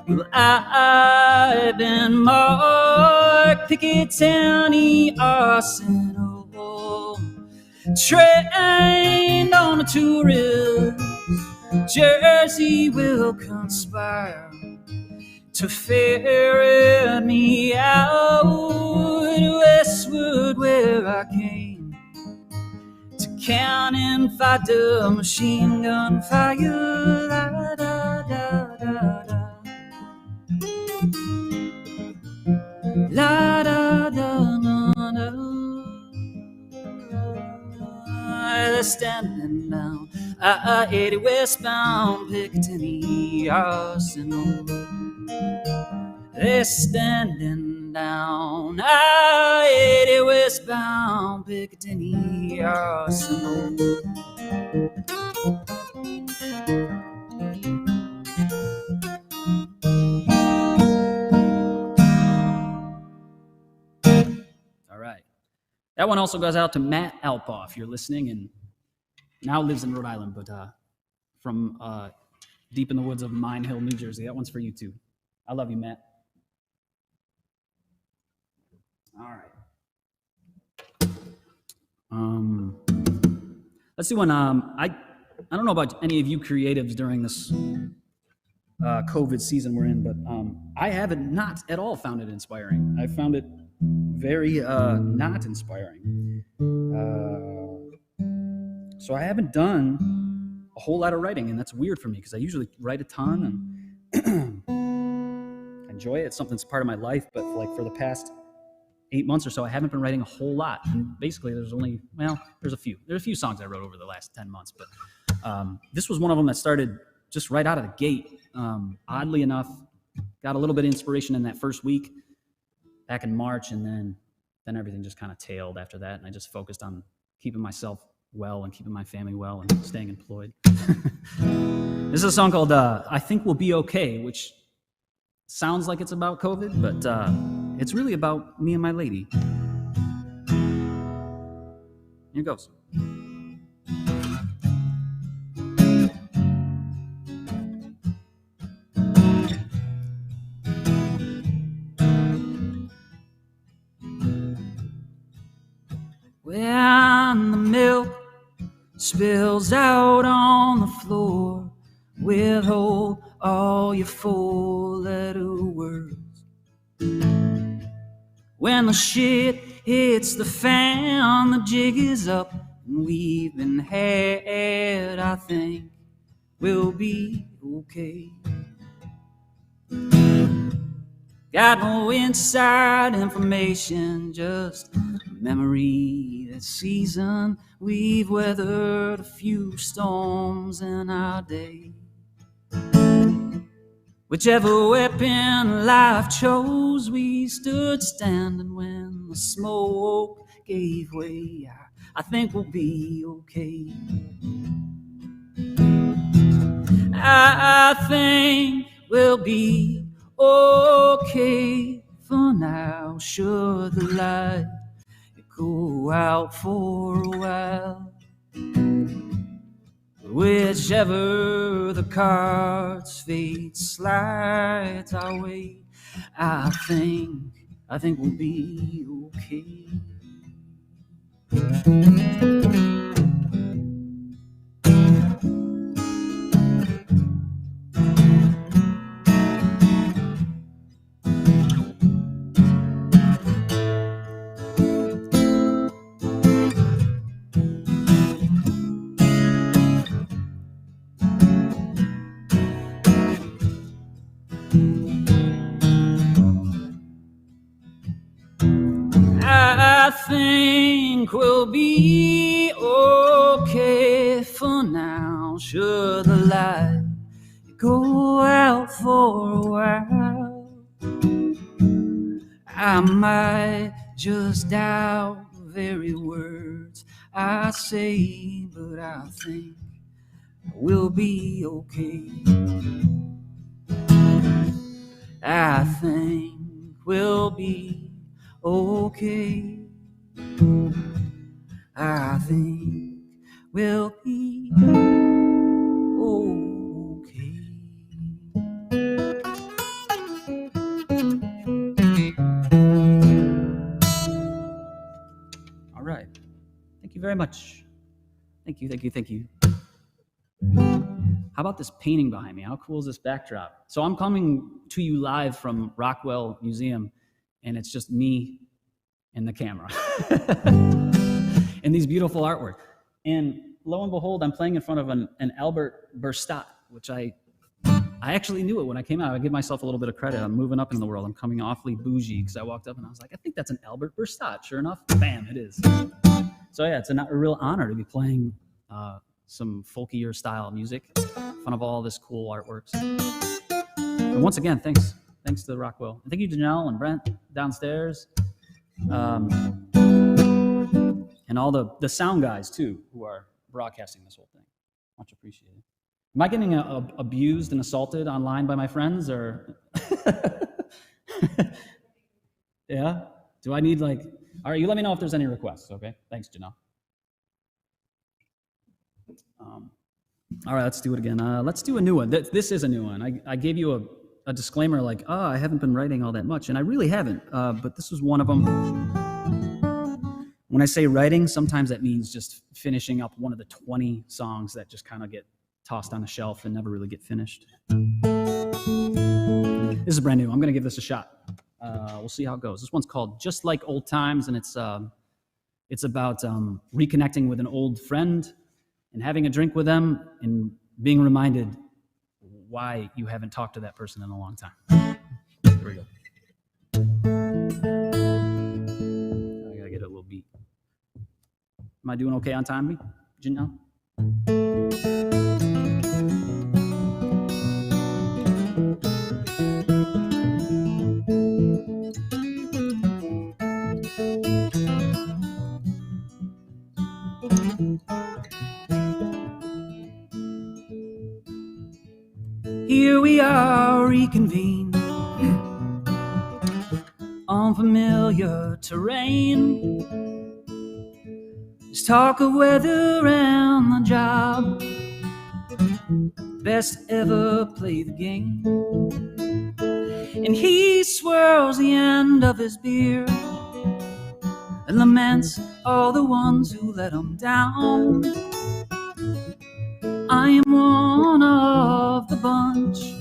Well, I've been marked Picatinny Arsenal, trained on a tourist. Jersey will conspire to ferret me out westward where I came to cannon fodder, machine gun fire. La, da, da, da, da. La, da, da, da, da. They're standing down I-80 westbound Picatinny Arsenal. They're standing down I-80 westbound Picatinny Arsenal. All right. That one also goes out to Matt Alpa, if you're listening, and now lives in Rhode Island, but from deep in the woods of Mine Hill, New Jersey. That one's for you, too. I love you, Matt. All right. Let's see one. I don't know about any of you creatives during this COVID season we're in, but I haven't not at all found it inspiring. I found it very not inspiring. So I haven't done a whole lot of writing, and that's weird for me because I usually write a ton and enjoy it. It's something that's part of my life, but like for the past 8 months or so, I haven't been writing a whole lot. And basically, there's a few. There's a few songs I wrote over the last 10 months, but this was one of them that started just right out of the gate. Oddly enough, got a little bit of inspiration in that first week back in March, and then everything just kind of tailed after that, and I just focused on keeping myself well and keeping my family well and staying employed. This is a song called I Think We'll Be Okay, which sounds like it's about COVID, but it's really about me and my lady. Here goes. When the milk spills out on the floor. Withhold all your four-letter words. When the shit hits the fan, the jig is up and we've been had. I think we'll be okay. Got no inside information, just a memory that's seasoned. We've weathered a few storms in our day. Whichever weapon life chose, we stood standing when the smoke gave way. I think we'll be okay. I think we'll be okay for now. Should the light go out for a while, whichever the cards fate slides our way, I think we'll be okay. I think we'll be okay for now. Should the light go out for a while, I might just doubt the very words I say, but I think we'll be okay. I think we'll be okay. I think we'll be okay. All right. Thank you very much. Thank you. How about this painting behind me? How cool is this backdrop? So I'm coming to you live from Rockwell Museum, and it's just me and the camera and these beautiful artwork. And lo and behold, I'm playing in front of an Albert Burstat, which I actually knew it when I came out. I give myself a little bit of credit. I'm moving up in the world. I'm coming awfully bougie because I walked up and I was like, I think that's an Albert Burstat. Sure enough, bam, it is. So yeah, it's a real honor to be playing some folkier style music in front of all this cool artworks. And once again, thanks to Rockwell. And thank you, Janelle and Brent downstairs. And all the sound guys too, who are broadcasting this whole thing. Much appreciated. Am I getting abused and assaulted online by my friends, or? Yeah? Do I need all right, you let me know if there's any requests, okay? Thanks, Janelle. All right, let's do it again. Let's do a new one. This is a new one. I gave you a disclaimer I haven't been writing all that much, and I really haven't, but this was one of them. When I say writing, sometimes that means just finishing up one of the 20 songs that just kind of get tossed on the shelf and never really get finished. This is brand new. I'm going to give this a shot. We'll see how it goes. This one's called Just Like Old Times, and it's about reconnecting with an old friend and having a drink with them and being reminded why you haven't talked to that person in a long time. Here we go. I gotta get a little beat. Am I doing okay on time, Janelle? Here we are reconvened on familiar terrain. Just talk of weather and the job. Best ever play the game. And he swirls the end of his beer and laments all the ones who let him down. I am one of the bunch.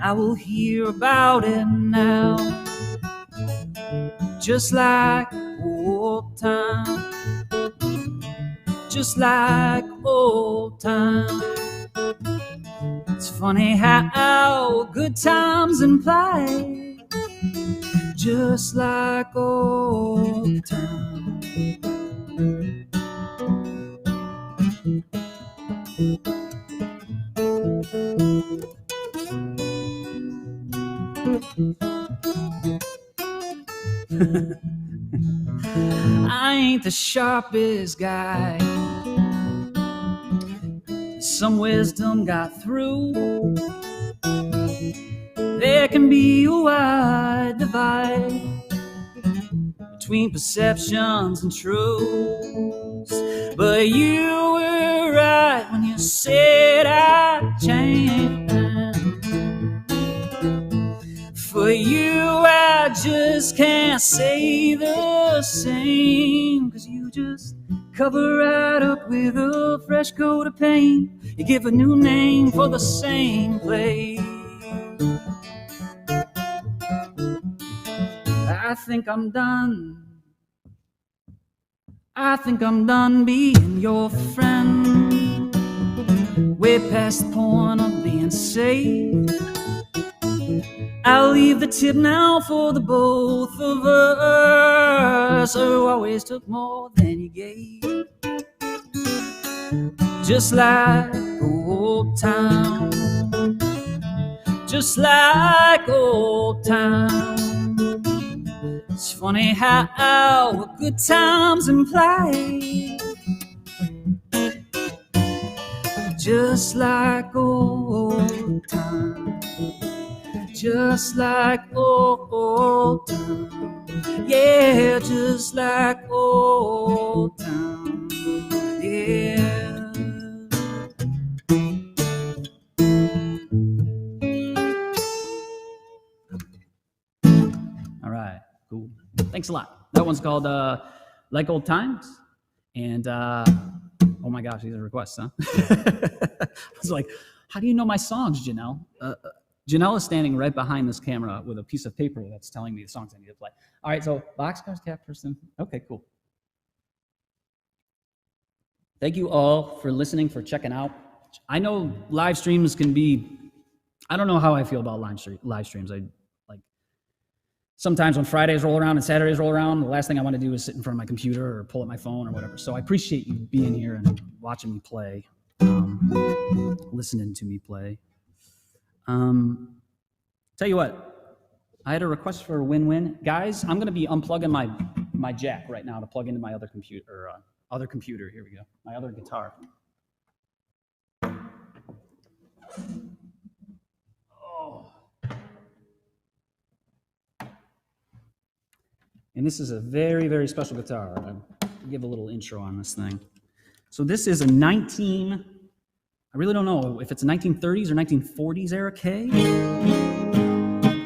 I will hear about it now, just like old time, just like old time. It's funny how good times imply, just like old time. I ain't the sharpest guy. Some wisdom got through. There can be a wide divide between perceptions and truths. But you were right when you said I changed. For you I just can't say the same, 'cause you just cover right up with a fresh coat of paint. You give a new name for the same place. I think I'm done. I think I'm done being your friend. Way past the point of being safe. I'll leave the tip now for the both of us, who always took more than you gave. Just like old town, just like old town. It's funny how good times imply, just like old time, just like old time. Yeah, just like old time. Yeah. All right, cool. Thanks a lot. That one's called Like Old Times. And oh my gosh, these are requests, huh? I was like, how do you know my songs, Janelle? Janelle is standing right behind this camera with a piece of paper that's telling me the songs I need to play. All right, so Boxcars Cat Person. Okay, cool. Thank you all for listening, for checking out. I know live streams can be, I don't know how I feel about live streams. I like, sometimes when Fridays roll around and Saturdays roll around, the last thing I want to do is sit in front of my computer or pull up my phone or whatever. So I appreciate you being here and watching me play, listening to me play. Tell you what, I had a request for a win-win. Guys, I'm going to be unplugging my jack right now to plug into my other computer. Here we go. My other guitar. Oh. And this is a very, very special guitar. I'll give a little intro on this thing. So this is a I really don't know if it's a 1930s or 1940s era K.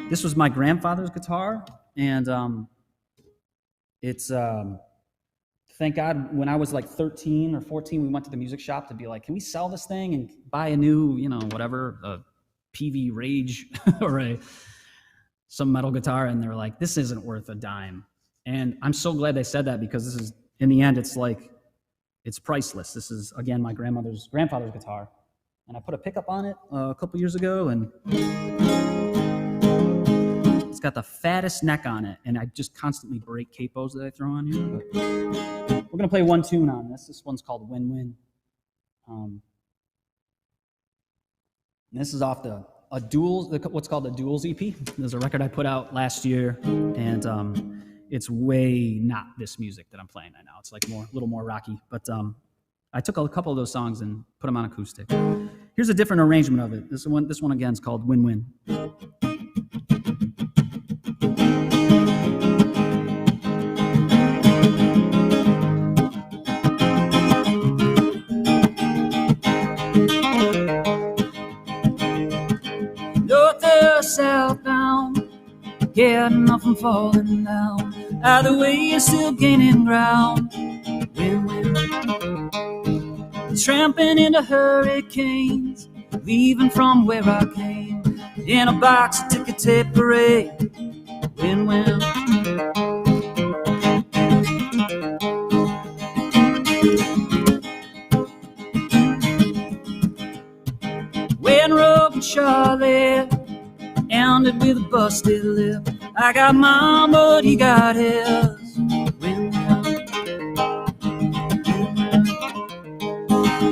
This was my grandfather's guitar, and it's, thank God, when I was like 13 or 14, we went to the music shop to be like, can we sell this thing and buy a new, whatever, a PV Rage or some metal guitar, and they were like, this isn't worth a dime. And I'm so glad they said that, because this is, in the end, it's priceless. This is, again, my grandfather's guitar. And I put a pickup on it a couple years ago, and it's got the fattest neck on it, and I just constantly break capos that I throw on here. But we're going to play one tune on this. This one's called Win-Win. This is off what's called the Duels EP. There's a record I put out last year, and it's way not this music that I'm playing right now. It's like a little more rocky, but I took a couple of those songs and put them on acoustic. Here's a different arrangement of it. This one again is called Win-Win. North or southbound, yeah, nothing falling down. Either way, you're still gaining ground. Win-win. tramping into hurricanes, leaving from where I came in a box of ticker tape parade. Win-win. When Rogue and Charlotte ended with a busted lip, I got mine, but he got his.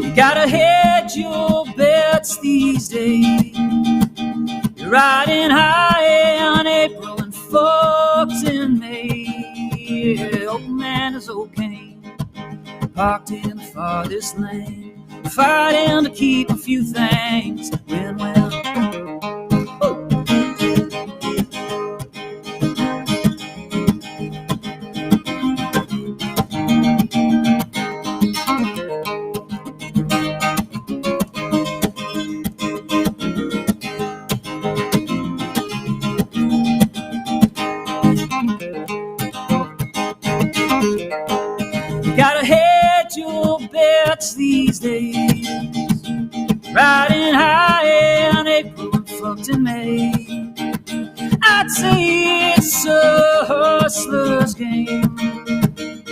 You gotta hedge your bets these days. You're riding high in April and fucked in May. Yeah, old man is okay, parked in the farthest lane, fighting to keep a few things. Win-win. Gotta hedge your bets these days. Riding high in April and fucked in May. I'd say it's a hustler's game,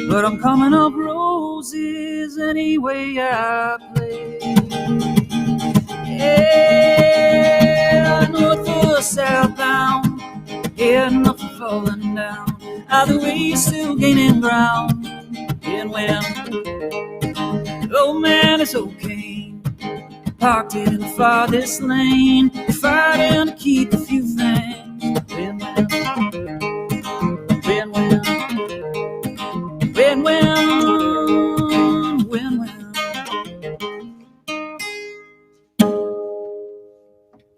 but I'm coming up roses any way I play. Yeah, north or southbound, heading up and falling down. Either way, still gaining ground. And when old man is okay, parked in the farthest lane, fighting to keep a few things. Win-win.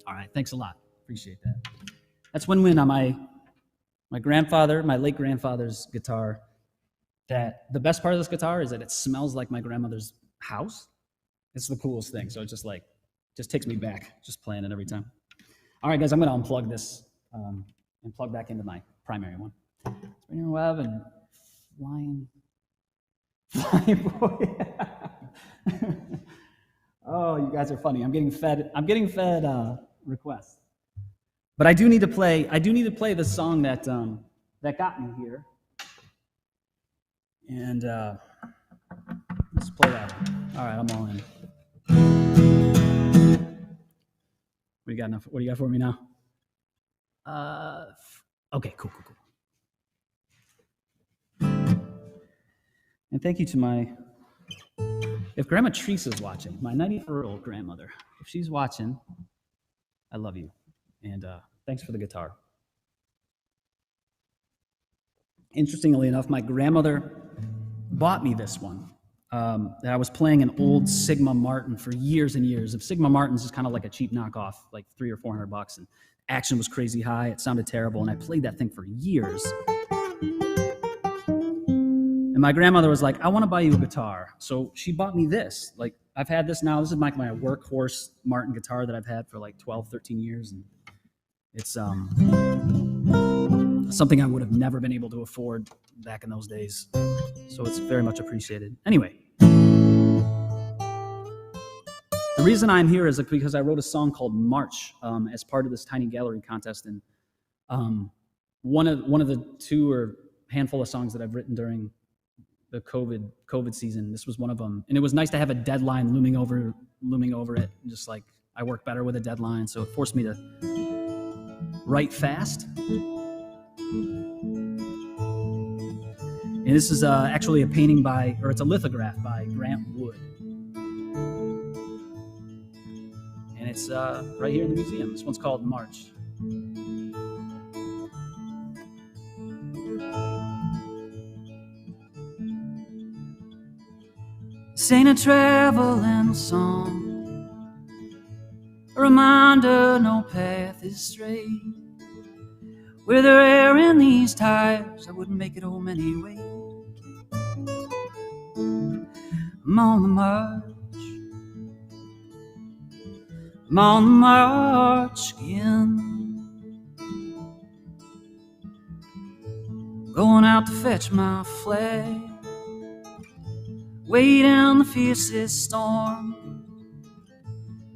All right, thanks a lot. Appreciate that. That's Win-Win on my grandfather, my late grandfather's guitar. That the best part of this guitar is that it smells like my grandmother's house. It's the coolest thing. So it just takes me back, just playing it every time. All right, guys, I'm gonna unplug this and plug back into my primary one. Spinning web and flying boy. Oh, you guys are funny. I'm getting fed requests. But I do need to play the song that got me here. And let's play that one. All right, I'm all in. What do you got for me now? Okay, cool. And thank you to if Grandma Teresa's watching, my 94-year-old grandmother, if she's watching, I love you. And thanks for the guitar. Interestingly enough, my grandmother bought me this one. I was playing an old Sigma Martin for years and years. Sigma Martin's is kind of like a cheap knockoff, like $300 or $400, and action was crazy high. It sounded terrible, and I played that thing for years. And my grandmother was like, "I want to buy you a guitar," so she bought me this. Like, I've had this now. This is my workhorse Martin guitar that I've had for like 12, 13 years, and it's something I would have never been able to afford back in those days. So it's very much appreciated. Anyway, the reason I'm here is because I wrote a song called March as part of this tiny gallery contest. And one of the two or handful of songs that I've written during the COVID season, this was one of them. And it was nice to have a deadline looming over it. Just like I work better with a deadline, so it forced me to write fast. And this is actually a painting it's a lithograph by Grant Wood. And it's right here in the museum. This one's called March. This ain't a traveling song, a reminder no path is straight. With there air in these tires, I wouldn't make it home anyway. I'm on the march. I'm on the march again. Going out to fetch my flag. way down the fiercest storm.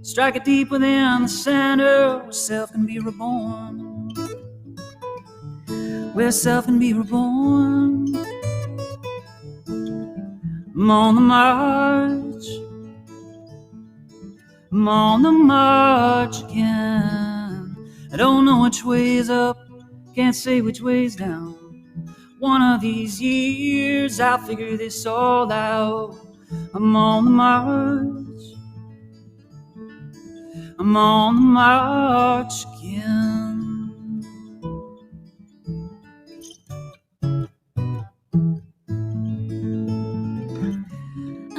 Strike it deep within the center where self can be reborn. Where self can be reborn. I'm on the march. I'm on the march again. I don't know which way's up, can't say which way's down. One of these years I'll figure this all out. I'm on the march. I'm on the march again.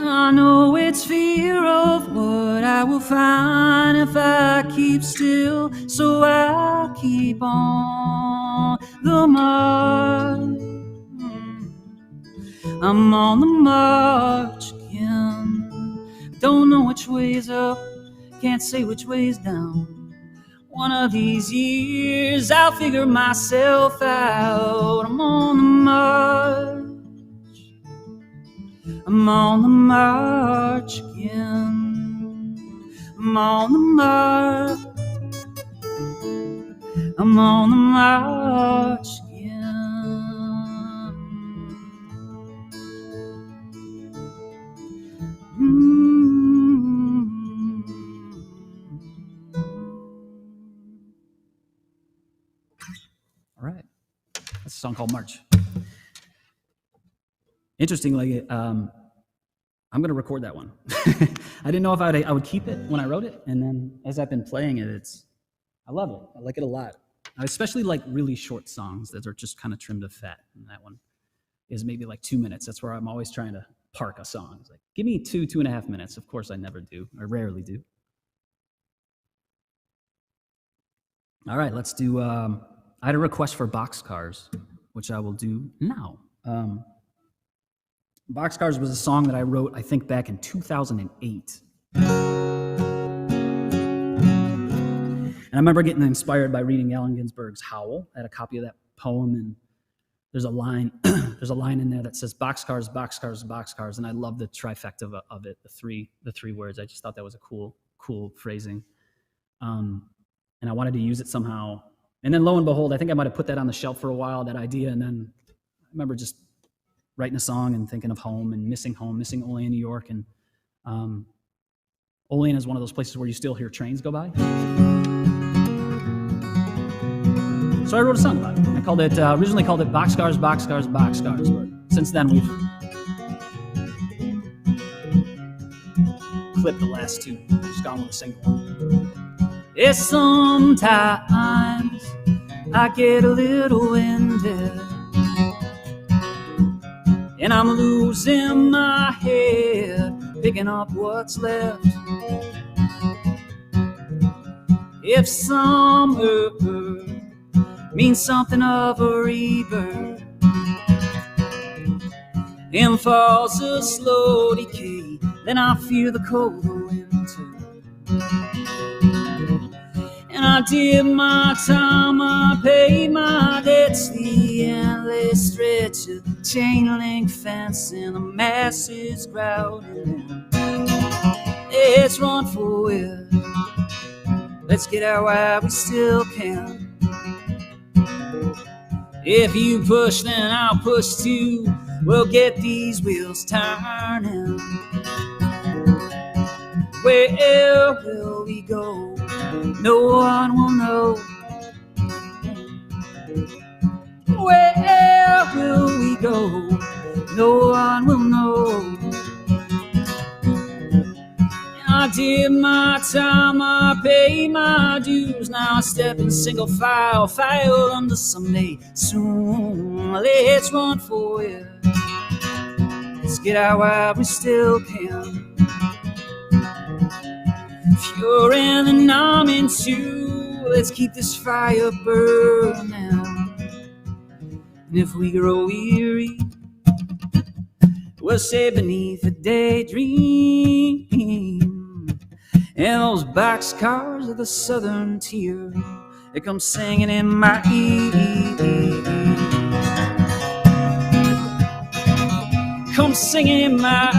I know it's fear of what I will find if I keep still, so I keep on the march. I'm on the march again. Don't know which way's up, can't say which way's down. One of these years I'll figure myself out. I'm on the march. I'm on the march again. I'm on the march. I'm on the march again. All right. That's a song called March. Interestingly, I'm going to record that one. I didn't know if I would keep it when I wrote it, and then as I've been playing it, I love it. I like it a lot. I especially like really short songs that are just kind of trimmed to fat, and that one is maybe like 2 minutes. That's where I'm always trying to park a song. It's like, give me 2.5 minutes. Of course, I never do. I rarely do. All right, let's do, I had a request for Boxcars, which I will do now. Boxcars was a song that I wrote, I think, back in 2008. And I remember getting inspired by reading Allen Ginsberg's Howl. I had a copy of that poem, and there's a line in there that says boxcars, boxcars, boxcars, and I love the trifecta of it, the three words. I just thought that was a cool phrasing. And I wanted to use it somehow. And then lo and behold, I think I might have put that on the shelf for a while, that idea, and then I remember just writing a song and thinking of home, missing Olean, New York. And Olean is one of those places where you still hear trains go by. So I wrote a song about it. I originally called it Boxcars, Boxcars, Boxcars. But since then, we've clipped the last two. Just gone with a single one. It's sometimes I get a little winded, and I'm losing my head, picking up what's left. If summer means something of a rebirth, and fall's a slow decay, then I fear the cold of winter. And I did my time, I paid my debts, the endless stretch of chain link fence and the masses crowding. Let's run for it, let's get out while we still can. If you push, then I'll push too, we'll get these wheels turning. Where will we go? No one will know. Where will we go? No one will know. I did my time, I paid my dues. Now I step in single file under someday soon. Let's run for it, let's get out while we still can. If you're in and I'm in too, let's keep this fire burning. And if we grow weary, we'll stay beneath a daydream. And those boxcars of the southern tier, they come singing in my ear. Come singing in my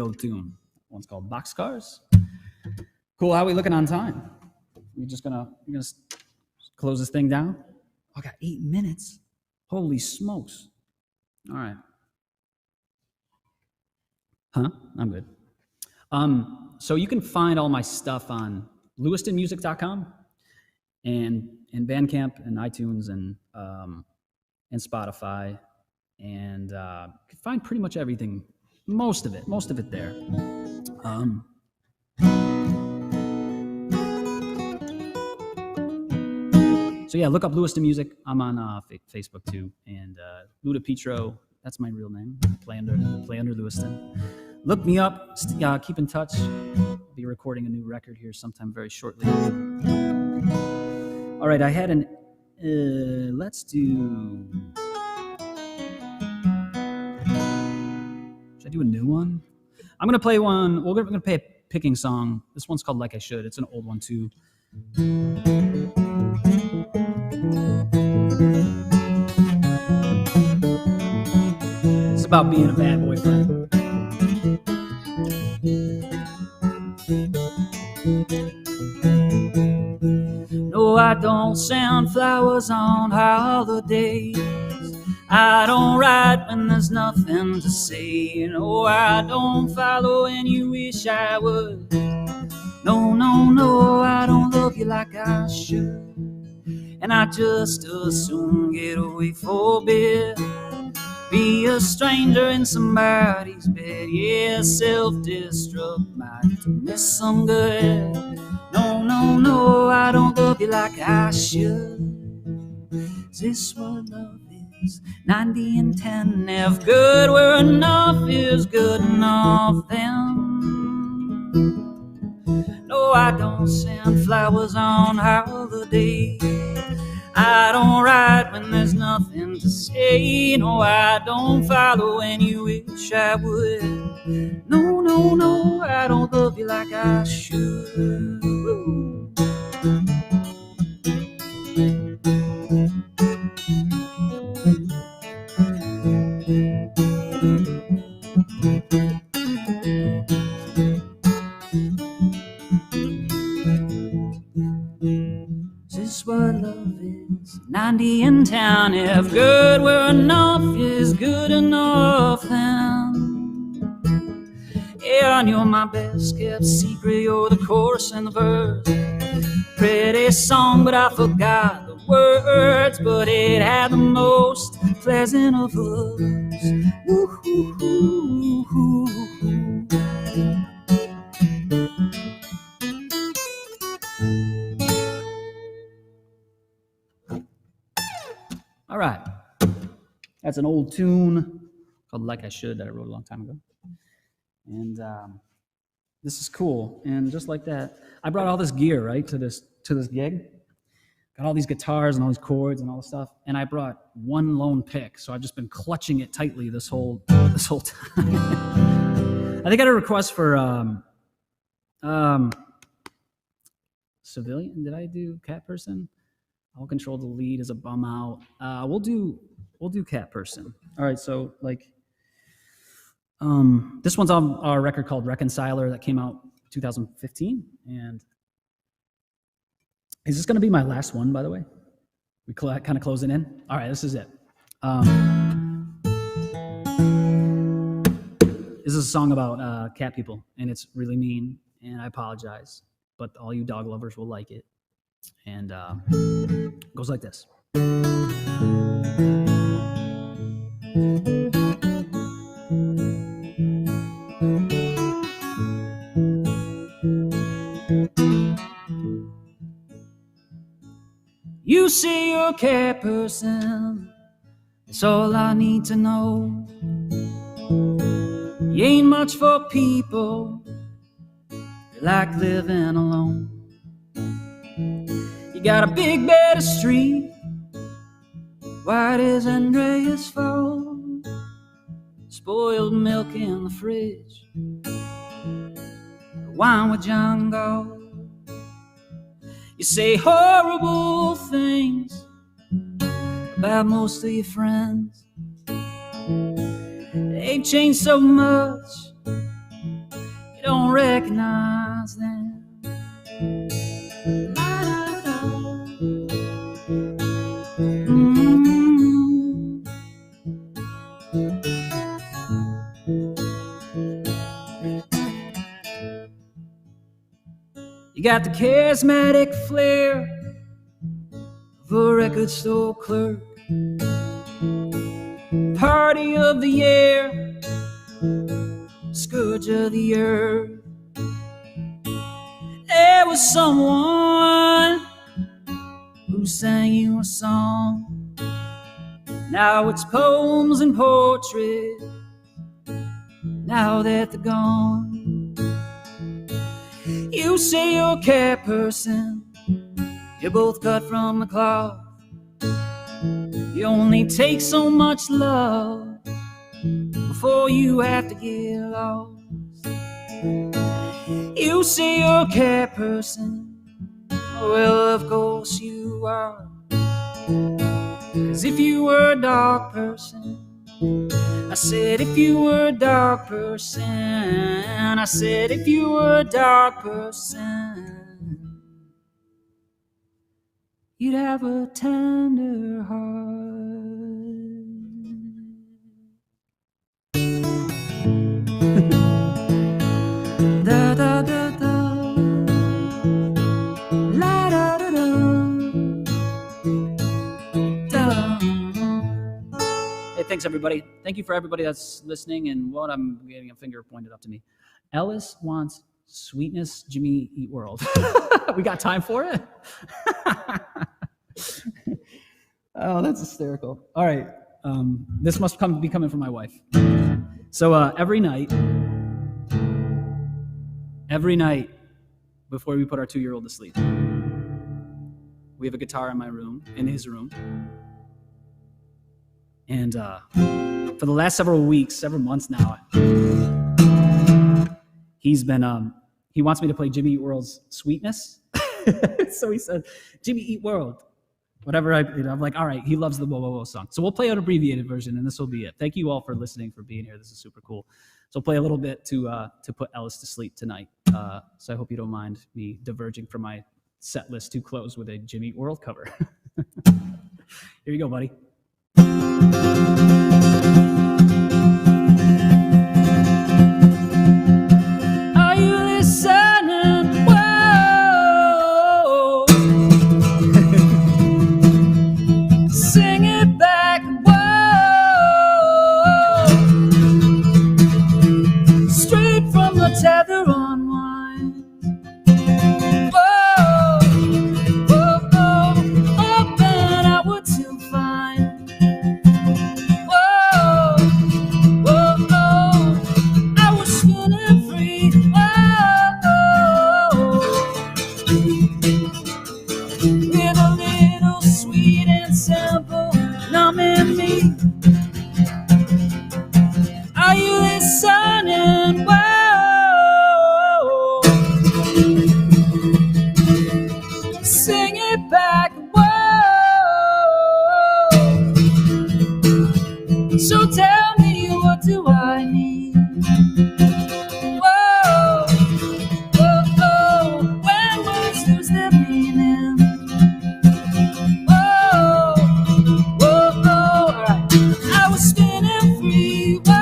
old tune. One's called Boxcars. Cool. How are we looking on time? We're gonna close this thing down. I got 8 minutes. Holy smokes! All right. Huh? I'm good. So you can find all my stuff on lewistonmusic.com and Bandcamp and iTunes and Spotify, and you can find pretty much everything, most of it there. So yeah, look up Louiston Music. I'm on Facebook too, and Luda Petro. That's my real name. Play under Louiston. Look me up. Keep in touch. I'll be recording a new record here sometime very shortly. All right, I had an. Let's do. Should I do a new one? I'm gonna play one. We're gonna play a picking song. This one's called "Like I Should." It's an old one too. It's about being a bad boyfriend. No, I don't send flowers on holidays. I don't write when there's nothing to say. No, I don't follow when you wish I would. No, no, no, I don't love you like I should. And I just as soon get away for a bit. Be a stranger in somebody's bed. Yeah, self-destruct might do me some good. No, no, no, I don't love you like I should. Is this what love is? 90 and 10, if good where enough is good enough, then no, I don't send flowers on holidays. I don't write when there's nothing to say. No, I don't follow when you wish I would. No, no, no, I don't love you like I should. Is this what love is? 90 in town, if good where enough is good enough, then yeah, and you're my best kept secret. You're the chorus and the verse. Pretty song, but I forgot the words. But it had the most pleasant of us. Ooh. All right. That's an old tune called "Like I Should" that I wrote a long time ago. And this is cool. And just like that, I brought all this gear, right, to this gig. Got all these guitars and all these chords and all this stuff. And I brought one lone pick, so I've just been clutching it tightly this whole time. I think I had a request for Civilian. Did I do Cat Person? I'll control the lead as a bum out. We'll do Cat Person. All right, so like this one's on our record called Reconciler that came out 2015. And is this going to be my last one, by the way? We kind of closing in. All right, this is it. This is a song about cat people, and it's really mean, and I apologize, but all you dog lovers will like it. And it goes like this. You say you're a cat person, that's all I need to know. You ain't much for people, you like living alone. You got a big bed of street, white as Andreas fall, spoiled milk in the fridge, wine with John Gall. You say horrible things about most of your friends. They've changed so much You don't recognize them. You got the charismatic flair of a record store clerk. Party of the year, scourge of the earth. There was someone who sang you a song. Now it's poems and portraits, now that they're gone. You say you're a cat person, you're both cut from the cloth. You only take so much love before you have to get lost. You say you're a cat person, well of course you are. 'Cause if you were a dog person, I said if you were a dog person, I said if you were a dog person, you'd have a tender heart. Da da da da, la da da da, da. Hey, thanks everybody. Thank you for everybody that's listening. And what I'm getting a finger pointed up to me. Ellis wants Sweetness Jimmy Eat World. We got time for it? Oh, that's hysterical. All right. This must be coming from my wife. So every night before we put our 2-year-old to sleep, we have a guitar in my room, in his room. And for the last several months now, he's been, he wants me to play Jimmy Eat World's Sweetness. So he said, Jimmy Eat World. Whatever I'm like, all right, he loves the Whoa Whoa Whoa song. So we'll play an abbreviated version, and this will be it. Thank you all for listening, for being here. This is super cool. So I'll play a little bit to put Ellis to sleep tonight. So I hope you don't mind me diverging from my set list too close with a Jimmy Eat World cover. Here you go, buddy. Are you listening? Whoa. Sing it back. Whoa. Straight from the tether unwind. Whoa. Whoa, whoa. Open outward to find. Whoa. Whoa, whoa. I was feeling free. Whoa. With a little sweet and simple numbing me. Are you listening? Whoa. Sing it back. Whoa. So tell me, what do I need? Whoa. Whoa, whoa. When words lose their meaning. Whoa. Whoa, whoa. All right. I was spinning free. Whoa.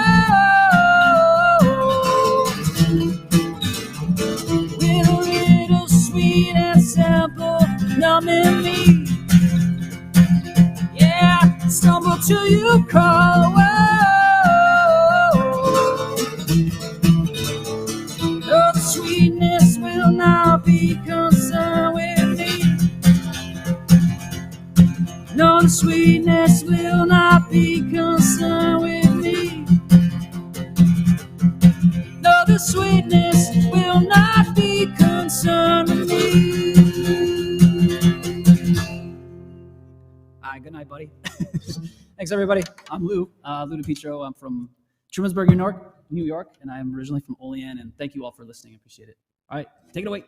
With a little sweet and simple numbing me. Yeah, stumble till you crawl. Whoa. No, the sweetness will not be concerned with me. No, the sweetness will not be concerned with me. No, the sweetness will not be concerned with me. All right, good night, buddy. Thanks, everybody. I'm Lou DiPietro. I'm from Trumansburg, New York, and I'm originally from Olean, and thank you all for listening. I appreciate it. All right, take it away.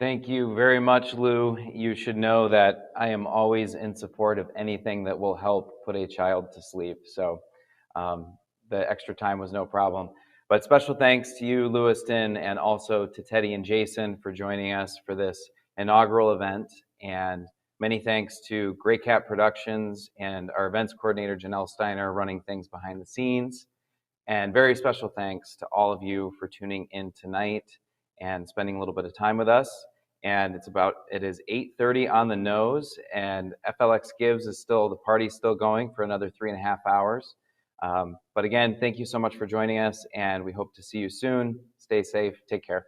Thank you very much, Lou. You should know that I am always in support of anything that will help put a child to sleep. So the extra time was no problem. But special thanks to you, Louiston, and also to Teddy and Jason for joining us for this inaugural event. And many thanks to Grey Cat Productions and our events coordinator, Janelle Steiner, running things behind the scenes. And very special thanks to all of you for tuning in tonight and spending a little bit of time with us. And it is 8:30 on the nose, and FLX Gives is the party's still going for another 3.5 hours. But again, thank you so much for joining us, and we hope to see you soon. Stay safe. Take care.